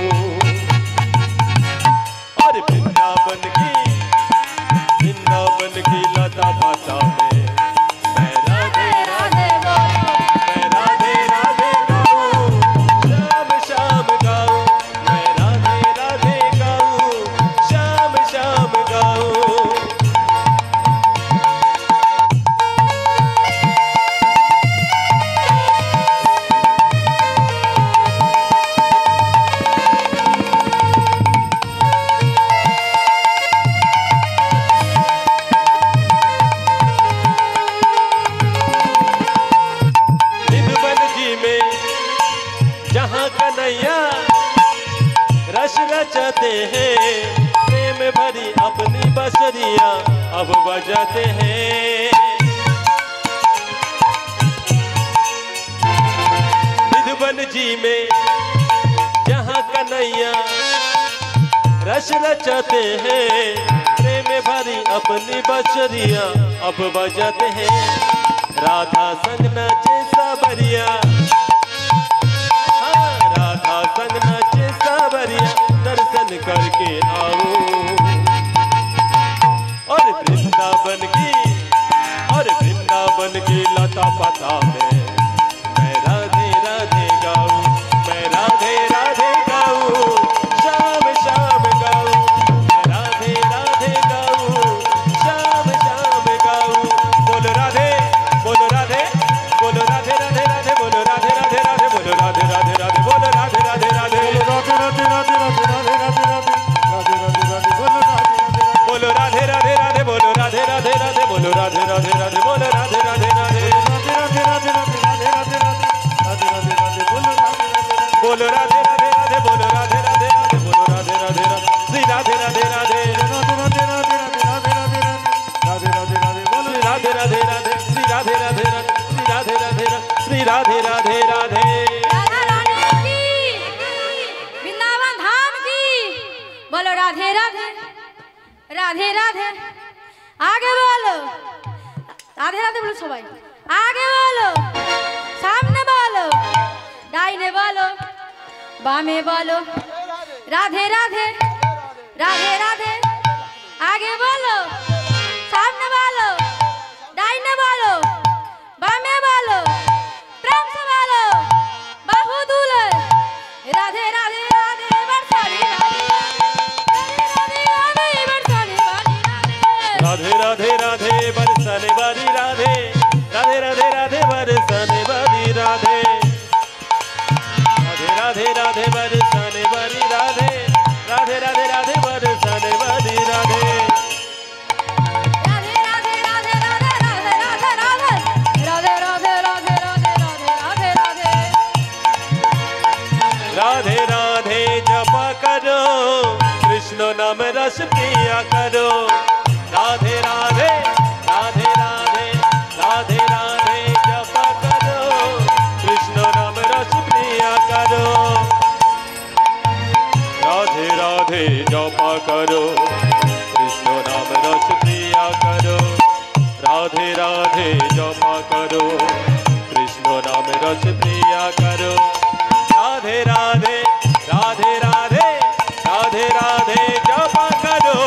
और वृंदावन की लता पाता में मैं राधे राधे गाऊं, मैं राधे राधे गाऊं, श्याम श्याम गाऊं, मैं राधे राधे गाऊं, श्याम श्याम गाऊं। बांसुरियां अब बजाते हैं। निधुवन जी में जहाँ कन्हैया रस रचाते हैं, प्रेम भरी अपनी बांसुरियां अब बजाते हैं। राधा संग नाचे सावरिया, हाँ राधा संग नाचे सावरिया, दर्शन करके आओ। और वृंदावन की लता पता में मैं राधे राधे गाऊं, मैं राधे राधे गाऊं, शाम शाम गाऊं, मैं राधे राधे गाऊं, शाम शाम गाऊं। बोलो राधे बोलो राधे बोलो राधे राधे राधे बोलो राधे राधे राधे बोलो राधे राधे राधे बोलो राधे राधे राधे राधे राधे राधे राधे राधे राधे राधे राधे राधे राधे बोलो राधे राधे राधे बोलो राधे राधे राधे बोलो राधे राधे राधे बोलो राधे राधे राधे बोलो राधे राधे राधे बोलो राधे राधे राधे श्री राधे राधे राधे श्री राधे राधे राधे श्री राधे राधे राधे श्री राधे राधे राधे श्री राधे राधे राधे। राधा रानी की, वृंदावन धाम की, बोलो राधे राधे राधे राधे। आगे बोलो राधे राधे बोलो सबाई, आगे बोलो, सामने बोलो, दाहिने बोलो, बामे बोलो, राधे राधे राधे राधे। आगे बोलो, सामने बोलो, दाहिने बोलो, बामे बोलो, प्रेम से बोलो, बाहु दूले, राधे राधे राधे बरसाने राधे राधे राधे बरसाने वाली राधे, राधे राधे राधे बरसाने वाली राधे, राधे राधे राधे बरसाने वाली राधे, राधे राधे राधे बरसाने वाली राधे। राधे राधे राधे राधे राधे राधे राधे राधे राधे राधे राधे राधे राधे राधे जपा करो, कृष्ण नाम रस पिया करो। राधे राधे राधे राधे राधे राधे जपा करो, कृष्ण नाम रस पिया करो। राधे राधे जपा करो, कृष्ण नाम रस पिया करो। राधे राधे जपा करो, कृष्ण नाम रस पिया करो। राधे राधे राधे राधे राधे राधे जपा करो,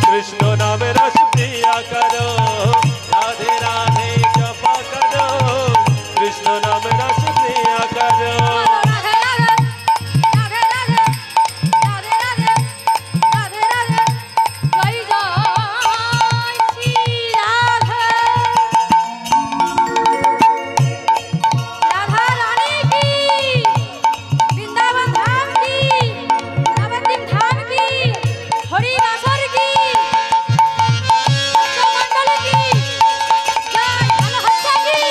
कृष्ण नाम रस पिया करो। राधे राधे जपा करो, कृष्ण नाम रस पिया करो। राधे राधे राधे राधे राधे राधे राधे जय जय श्री राधे। राधा रानी की, वृंदावन धाम की, नवद्वीप धाम की, हरि बासर की, मंडल की, जय हनुमंत की।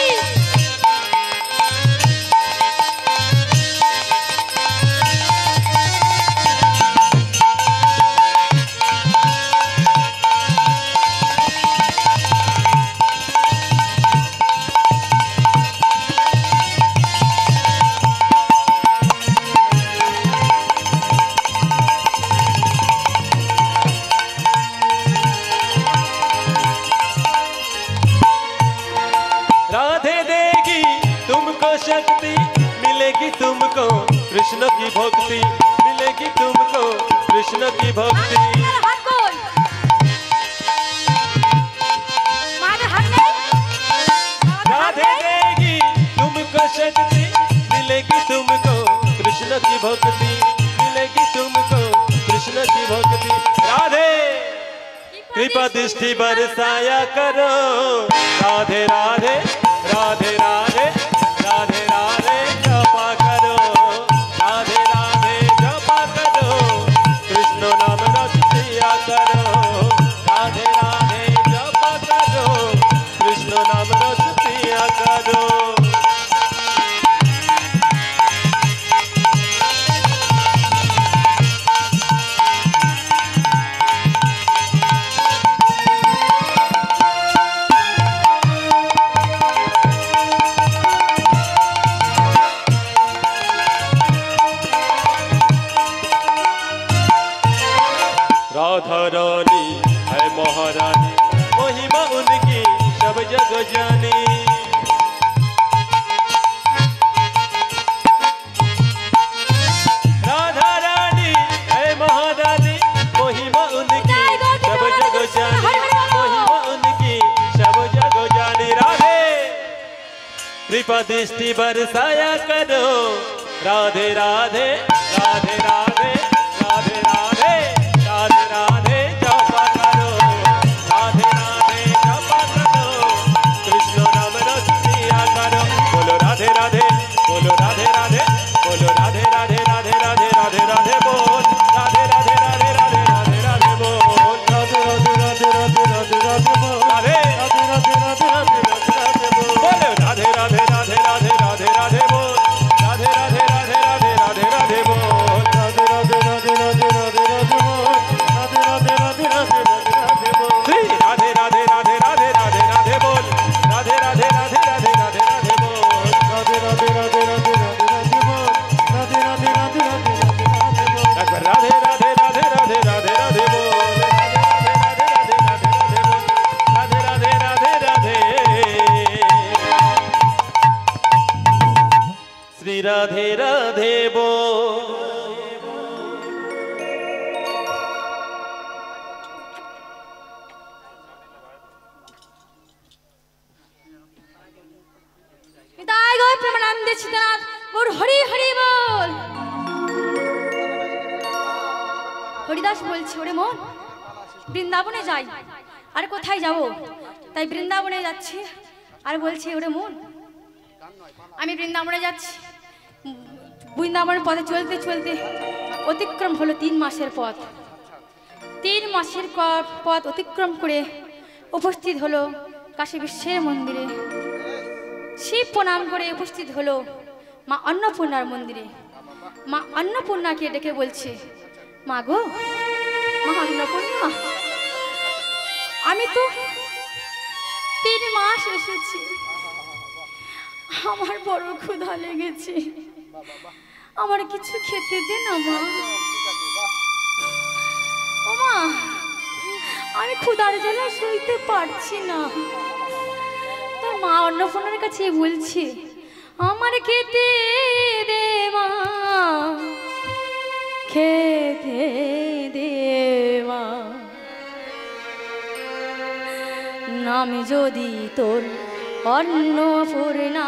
राधे देगी तुमको शक्ति, मिलेगी तुमको कृष्ण की भक्ति, मिलेगी तुमको कृष्ण की भक्ति। हाथ खोल, मारे हाथ नहीं। राधे देगी तुमको शक्ति, मिलेगी तुमको कृष्ण की भक्ति, मिलेगी तुमको कृष्ण की भक्ति। राधे कृपा दृष्टि बरसाया करो। राधे राधे राधे राधे राधे राधे जपा करो। राधे राधे जपा करो, कृष्ण नाम रस पिया करो। राधे राधे जपा करो, कृष्ण नाम रस पिया करो। रानी है महारानी महिमा उनकी सब जग जानी राधा रानी है महारानी महिमा उनकी सब जग जानी महिमा उनकी सब जग जानी राधे कृपा दृष्टि बरसाया करो राधे राधे राधे राधे राधे राधे राधे राधे जपा करो राधे राधे जपा करो कृष्ण नाम रस पिया करो बोलो राधे राधे बोलो राधे राधे बोलो राधे राधे राधे राधे राधे राधे बोल राधे राधे राधे राधे राधे राधे बोल राधे राधे राधे राधे राधे राधे बोल राधे राधे राधे राधे राधे राधे राधे बोल बोलो राधे राधे राधे राधे राधे राधे बोल राधे राधे राधे राधे राधे राधे बोल राधे राधे राधे राधे राधे राधे बोल राधे राधे राधे राधे राधे राधे बोल श्री राधे राधे राधे राधे राधे राधे बोल राधे राधे राधे राधे राधे राधे बोल राधे राधे राधे राधे राधे राधे बोल राधे राधे राधे राधे राधे राधे बोल राधे राधे राधे राधे राधे राधे बोल राधे राधे राधे राधे श्री राधे राधे बोल নিতাই গো প্রেমানন্দে চিত্তনাথ গৌর হরি হরি বল। হরিদাস বলছে ওরে মন বৃন্দাবনে যাই আর কোথায় যাব তাই বৃন্দাবনে যাচ্ছি আর বলছে ওরে মন আমি বৃন্দাবনে যাচ্ছি। বৃন্দাবনের পথে চলতে চলতে অতিক্রম হলো 3 মাসের পথ। 3 মাসের পথ অতিক্রম করে উপস্থিত হলো কাশী বিশ্বের মন্দিরে। শিব প্রণাম করে উপস্থিত হলো মা অন্নপূর্ণার মন্দিরে। মা অন্নপূর্ণাকে ডেকে বলছে মা গো মা অন্নপূর্ণা আমি তো 3 মাস এসেছি আমার বড় ক্ষুধা লেগেছে আমার কিছু খেতে দে না মা। ও মা আমি ক্ষুধার জ্বালা সইতে পারছি না। তোর মা অন্নপূর্ণার কাছে বলছে আমার খেতে দে মা খেতে দে মা নাম যদি তোর অন্নপূর্ণা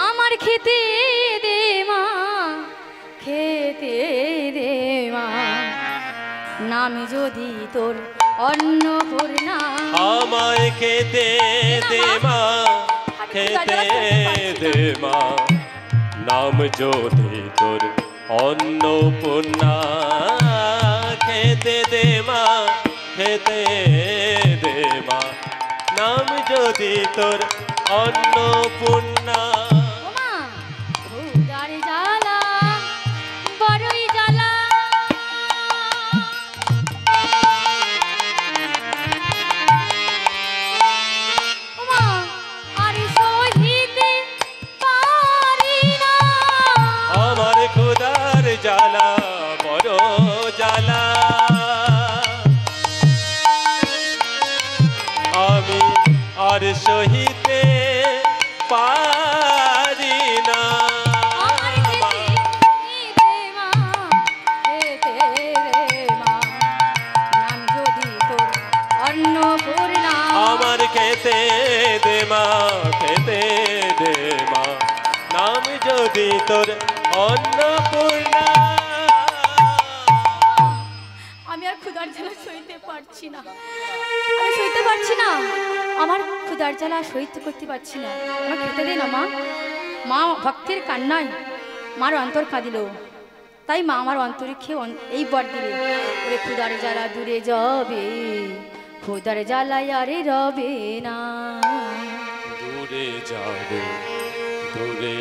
আমার খেতে দে মা খেতে দে মা নাম যদি তোর অন্নপূর্ণা আমায় খেতে দে মা খেতে দে মা নাম যদি তোর অন্নপূর্ণা খেতে দে মা খেতে দে মা নাম যদি তোর অন্নপূর্ণা ওমা ক্ষুধার জ্বালা বড়ই জ্বালা ওমা আর সহিতে পারি না আমার ক্ষুধার জ্বালা বড় জ্বালা আমি আর সহিতে পারি না আমার খেতে দে মা খেতে দে মা নাম যদি তোর অন্নপূর্ণা আমি আর ক্ষুধার জ্বালা সইতে পারছি না আমি সইতে পারছি না আমার ক্ষুধার জ্বালা সইতে করতে পারছি না আমার খেতে দে না মা। মা ভক্তের কান্নায় মার অন্তর কাঁদিল তাই মা আমার অন্তরে খেয়ে এই বর দিলে ওরে ক্ষুধার জ্বালা দূরে যাবে ক্ষুধার জ্বালায় আরে রবে না দূরে যাবে দূরে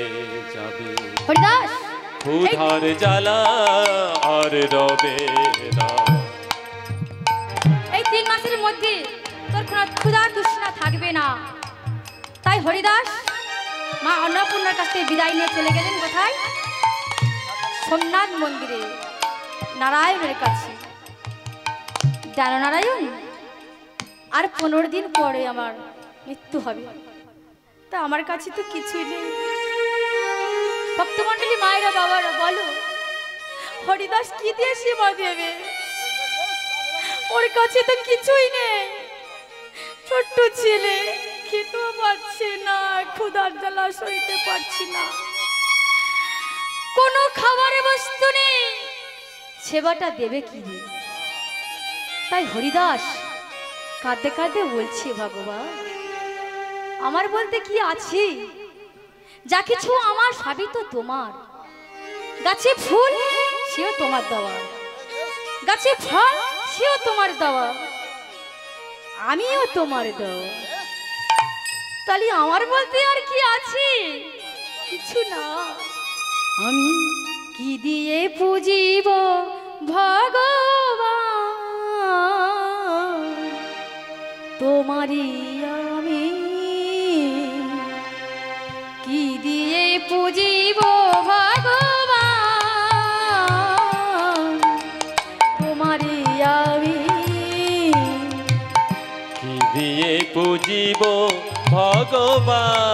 যাবে হরিদাস ক্ষুধার জ্বালা আর রবে না এই 3 মাসের মধ্যে তোর কোনো ক্ষুধার তৃষ্ণা থাকবে না। তাই হরিদাস মা অন্নপূর্ণার কাছ থেকে বিদায় নিয়ে চলে গেলেন কোথায়? সোমনাথ মন্দিরে নারায়ণের কাছে। জানো নারায়ণ, আর 15 দিন পরে আমার মৃত্যু হবে, তা আমার কাছে তো কিছুই নেই। ভক্তমণ্ডলী মায়েরা বাবারা বলো, হরিদাস কি দিয়ে সেবা দেবে? ওর কাছে তো কিছুই নেই। ছোট্ট ছেলে, খেতেও পারছে না, ক্ষুধার জ্বালা সইতে পারছি না, কোনো খাবারের বস্তু নেই, সেবাটা দেবে কি দিয়ে? তাই হরিদাস কাঁদতে কাঁদতে বলছে, ভগবান আমার বলতে কি আছে? যা কিছু আমার সবই তো তোমার। গাছে ফুল সেও তোমার দেওয়া, গাছে ফল সেও তোমার দেওয়া, আমিও তোমার দেওয়া। তাহলে আমার বলতে আর কি আছে? কিছু না। আমি কি দিয়ে পুজিব ভগবান, তোমারই আমি কি দিয়ে পুজিব ভগবান, তোমারই আমি কি দিয়ে পুজিব ভগবান,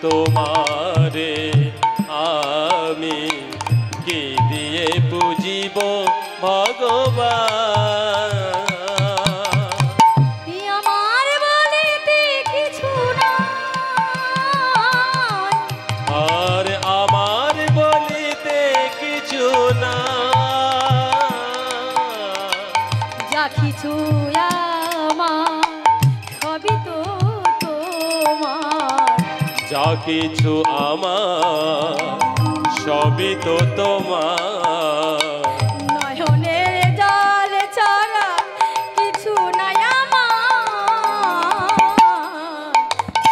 তোমারে আমি কি দিয়ে পুজিব ভগবান। আমার বলিতে কিছু নাই, আর আমার বলিতে কিছু না, যা কিছু আমার সবই তো তোমার। যা কিছু আমার সবই তো তোমার। নয়নের জল ছাড়া কিছু নাই আমার,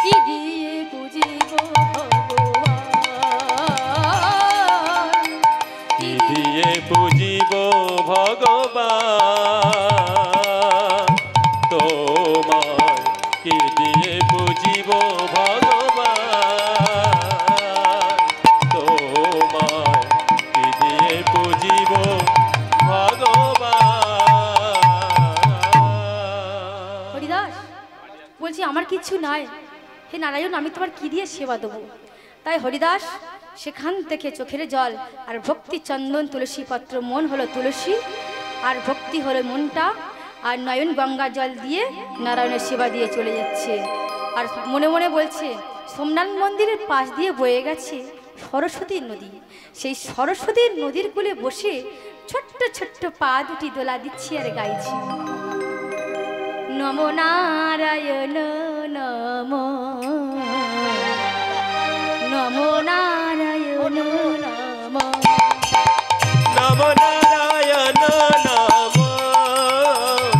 কি দিয়ে বুঝিব ভগবান, কি দিয়ে পুজিব ভগবান, তোমার কি দিয়ে পুজিব ভগবান, তোমার কি দিয়ে পুজিব ভগবান। হরিদাস বলছি আমার কিছু নাই, হে নারায়ণ আমি তোমার কি দিয়ে সেবা দেবো? তাই হরিদাস সেখান থেকে চোখের জল আর ভক্তি চন্দন তুলসী পত্র, মন হলো তুলসী আর ভক্তি হলো মনটা, আর নয়ন গঙ্গা জল দিয়ে নারায়ণের সেবা দিয়ে চলে যাচ্ছে। আর মনে মনে বলছে, সোমনাথ মন্দিরের পাশ দিয়ে বয়ে গেছে সরস্বতী নদী, সেই সরস্বতী নদীর কূলে বসে ছোট্ট ছোট্ট পা দুটি দোলা দিচ্ছি আর গাইছি, নমো নারায়ণ নমো, নমো নারায়ণ নমো, নমো নারায়ণ নমো,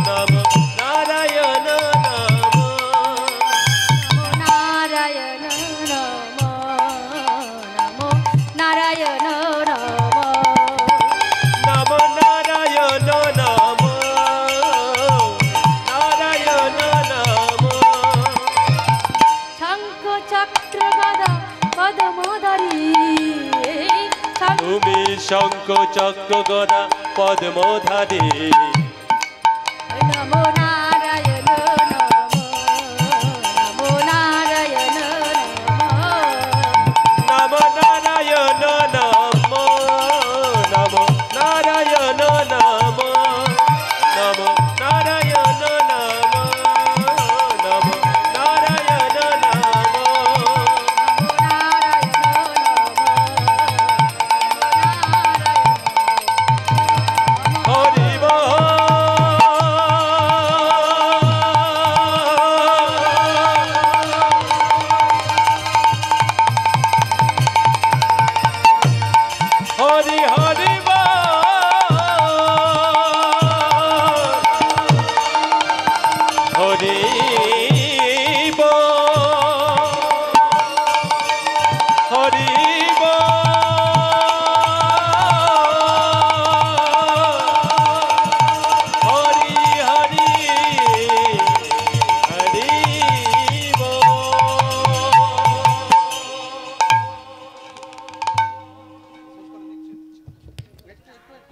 নমো নারায়ণ নমো, নারায়ণ নমো, নমো নারায়ণ নমো, নমো নারায়ণ নমো, নারায়ণ নমো। শঙ্খ চক্র গদা পদ্মধারী, তুমি শঙ্খ চক্র গদা পদ্মধারী, নমো নারায়ণ নমো, নমো নারায়ণ নমো, নমো নারায়ণ নমো, নমো নারায়ণ নমো, নমো নারায়ণ নমো, নমো নারায়ণ নমো। হরি বল।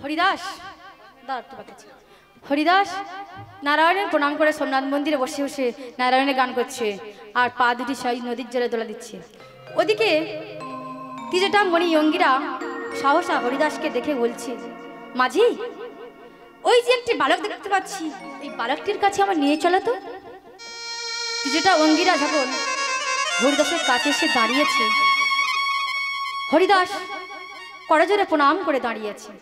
হরিদাস হরিদাস নারায়ণের প্রণাম করে সোমনাথ মন্দিরে বসে বসে নারায়ণের গান করছে আর পা দুটি সেই নদীর জলে দোলা দিচ্ছে। ওদিকে তিজটা মণি অঙ্গিরা সাহসা হরিদাসকে দেখে বলছে, মাঝি ওই যে একটি বালক দেখতে পাচ্ছি, এই বালকটির কাছে আমার নিয়ে চলো তো। তিজটা অঙ্গিরা যখন হরিদাসের কাছে এসে দাঁড়িয়েছে, হরিদাস করজোরে প্রণাম করে দাঁড়িয়েছে।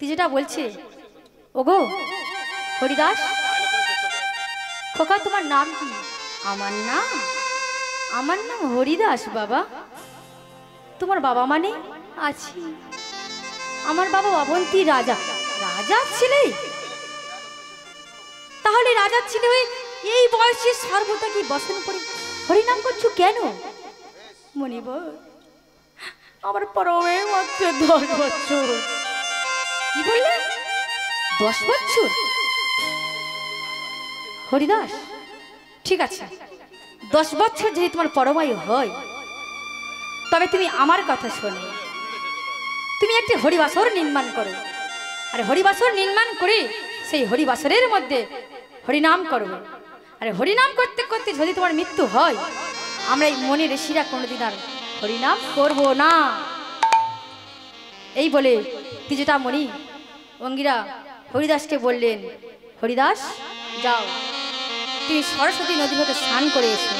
তিজটা বলছে, ওগো হরিদাস, খোকা তোমার নাম কি? আমার নাম হরিদাস বাবা। তোমার বাবা মানে? আছি, আমার বাবা অবন্তী রাজা। রাজা ছিলে? তাহলে রাজা ছিলে হয়ে এই বয়সে সর্বদা কি বসন করে হরিনাম করছো কেন? মনিব, আমার পরমে মাত্র 10 বছর। কি বললে? 10 বছর? হরিদাস ঠিক আছে, 10 বছর যদি তোমার পরমায়ু হয়, তবে তুমি আমার কথা শোনো। তুমি একটি হরিবাসর নির্মাণ করো, আর হরিবাসর নির্মাণ করে সেই হরিবাসরের মধ্যে হরিনাম করবে। আর হরিনাম করতে করতে যদি তোমার মৃত্যু হয়, আমরা এই মনে ঋষিরা কোনোদিন আর হরিনাম করব না। এই বলে তিজটা মণি অঙ্গিরা হরিদাসকে বললেন, হরিদাস যাও, তুমি সরস্বতী নদী হতে স্নান করে এসো,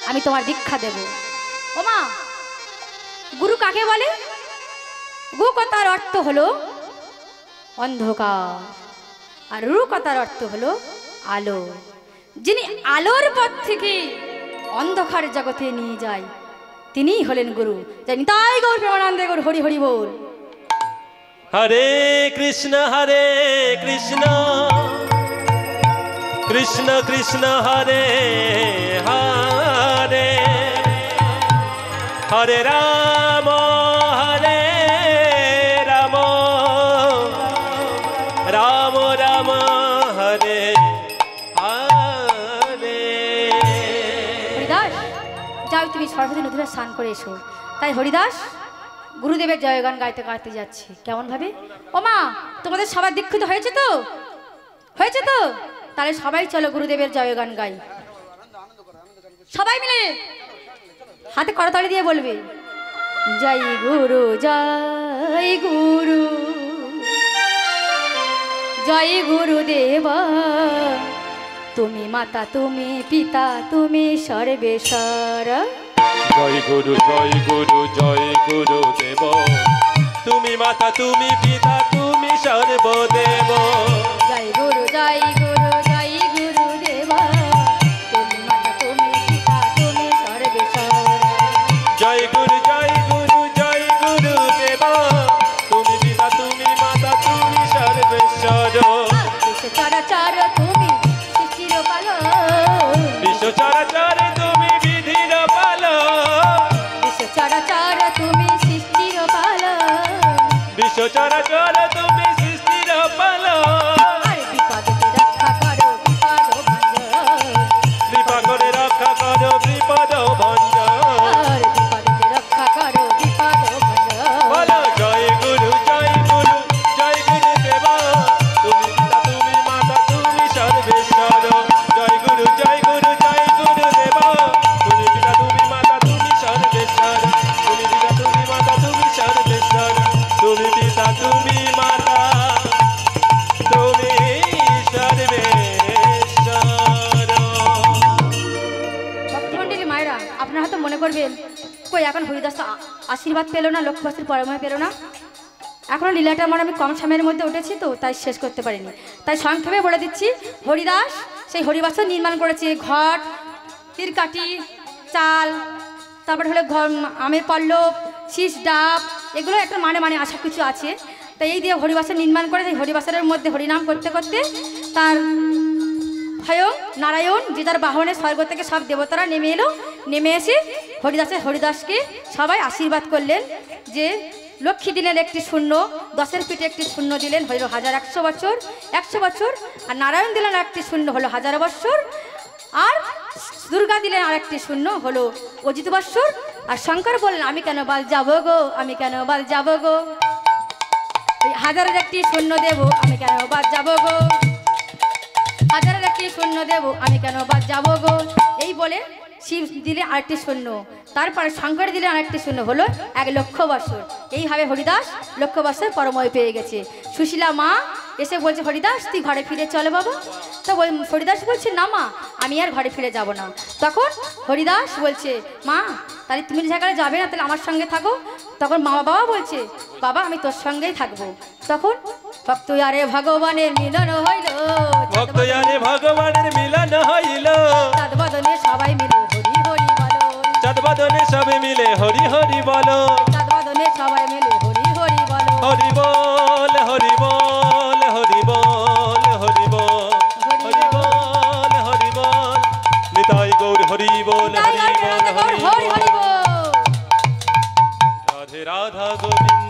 আমি তোমার দীক্ষা দেব। ওমা, গুরু কাকে বলে? গু কথার অর্থ হলো অন্ধকার, আর রু কথার অর্থ হলো আলো। যিনি আলোর পথ থেকে অন্ধকার জগতে নিয়ে যায়, তিনিই হলেন গুরু। জানি তাই গৌর প্রেমানন্দে গৌর হরি হরি বল। হরে কৃষ্ণ কৃষ্ণ কৃষ্ণ হরে হরে, হরে রাম রাম রাম হরে হরে। হরিদাস যাও, তুমি সরস্বতী নদীতে স্নান করে এসো। তাই হরিদাস গুরুদেবের জয়গান গাইতে গাইতে যাচ্ছে। কেমন ভাবে? ওমা, তোমাদের সবার দীক্ষিত হয়েছে তো? হয়েছে তো? তাহলে সবাই চলো গুরুদেবের জয়গান গাই। সবাই মিলে হাতে করতালি দিয়ে বলবে, জয় গুরু জয় গুরু, জয় গুরুদেব, তুমি মাতা তুমি পিতা তুমি সর্বেশ্বর। জয় গুরু জয় গুরু জয় গুরুদেব, তুমি মাতা তুমি পিতা তুমি সর্বদেব। জয় গুরু জয় গুরু জয় গুরুদেব, তুমি মাতা তুমি পিতা তুমি সর্বেশ্বর। জয় গুরু জয় গুরু জয় গুরুদেব, তুমি পিতা তুমি মাতা তুমি সর্বেশ্বর। বিশ্ব চরাচর তুমি সৃষ্টির পালক, বিশ্ব চরাচর তুমি বিধির পালক, বিশ্ব চরাচর তুমি সৃষ্টির পালক, বিশ্ব চরাচর তুমি সৃষ্টির পালক। আর বিপদকে রক্ষা করো বিপদ ভঞ্জন, কৃপা করে রক্ষা করো বিপদ ভঞ্জন। আর বিপদকে রক্ষা করো বিপদ ভঞ্জন। বলো জয় গুরু জয় গুরু জয় গুরুদেব, তুমি পিতা তুমি মাতা তুমি সর্বেশ্বর। জয় গুরু জয় গুরু জয় গুরুদেব, তুমি পিতা তুমি মাতা তুমি সর্বেশ্বর। তুমি পিতা তুমি মাতা তুমি সর্বেশ্বর। তুমি পিতা তুমি মাতা তুমি সর্বেশ্বর। ভক্তমণ্ডলী মায়েরা, আপনারা হয়তো মনে করবেন, কই এখন হরিদাস তো আশীর্বাদ পেলো না, লক্ষ্মীবাসীর পরময় পেলো না। এখনও লীলাটা আমার আমি কম সময়ের মধ্যে উঠেছি তো, তাই শেষ করতে পারিনি। তাই সংক্ষেপে বলে দিচ্ছি, হরিদাস সেই হরিবাসর নির্মাণ করেছে। ঘট, তীরকাঠি, চাল, তারপরে হলো আমের পল্লব, শীষ ডাব, এগুলো একটা মানে সব কিছু আছে। তাই এই দিয়ে হরিবাসর নির্মাণ করে, সেই হরিবাসরের মধ্যে হরিনাম করতে করতে তার স্বয়ং নারায়ণ যে যার বাহনে স্বর্গ থেকে সব দেবতারা নেমে এলো। নেমে এসে হরিদাসকে সবাই আশীর্বাদ করলেন যে লক্ষ্মী দিলেন একটি শূন্য, 10-এর পিঠে একটি শূন্য দিলেন, হলো 1100 বছর, 100 বছর। আর নারায়ণ দিলেন একটি শূন্য, হলো 1000 বছর। আর দুর্গা দিলেন আর একটি শূন্য, হলো অজিত বৎসর। আর শঙ্কর বললেন, আমি কেন বাল যাবো গো, আমি কেন বাল যাবো গো। ওই হাজারের একটি শূন্য দেব আমি কেন বাদ যাবো গো, হাজারের একটি শূন্য দেব আমি কেন বাদ যাবো গো। এই বলে শিব দিলে আরেকটি শূন্য, তারপরে শঙ্কর দিলে আরেকটি শূন্য, হলো 1,00,000 বছর। এইভাবে হরিদাস 1,00,000 বছর পরময় পেয়ে গেছে। সুশীলা মা এসে বলছে, হরিদাস তুই ঘরে ফিরে চলে বাবা। তো হরিদাস বলছে, না মা আমি আর ঘরে ফিরে যাব না। তখন হরিদাস বলছে, মা তাহলে তুমি যেখানে যাবে না তাহলে আমার সঙ্গে থাকো। তখন মা বাবা বলছে, বাবা আমি তোর সঙ্গেই থাকবো। তখন ভক্ত আরে ভগবানের মিলন হইল, ভক্ত জানে ভগবানের মিলন হইল, চাঁদ বদনে সবাই মিলে হরি হরি বলো, চাঁদ বদনে সবে মিলে হরি হরি বলো, চাঁদ বদনে সবাই মিলে হরি হরি বলো, হরি বল হরি বল হরি বল হরি বল হরি বল হরি বল, নিতাই গৌর হরি বল হরি বল হরি হরি হরি বল। রাধে রাধা গোবিন্দ।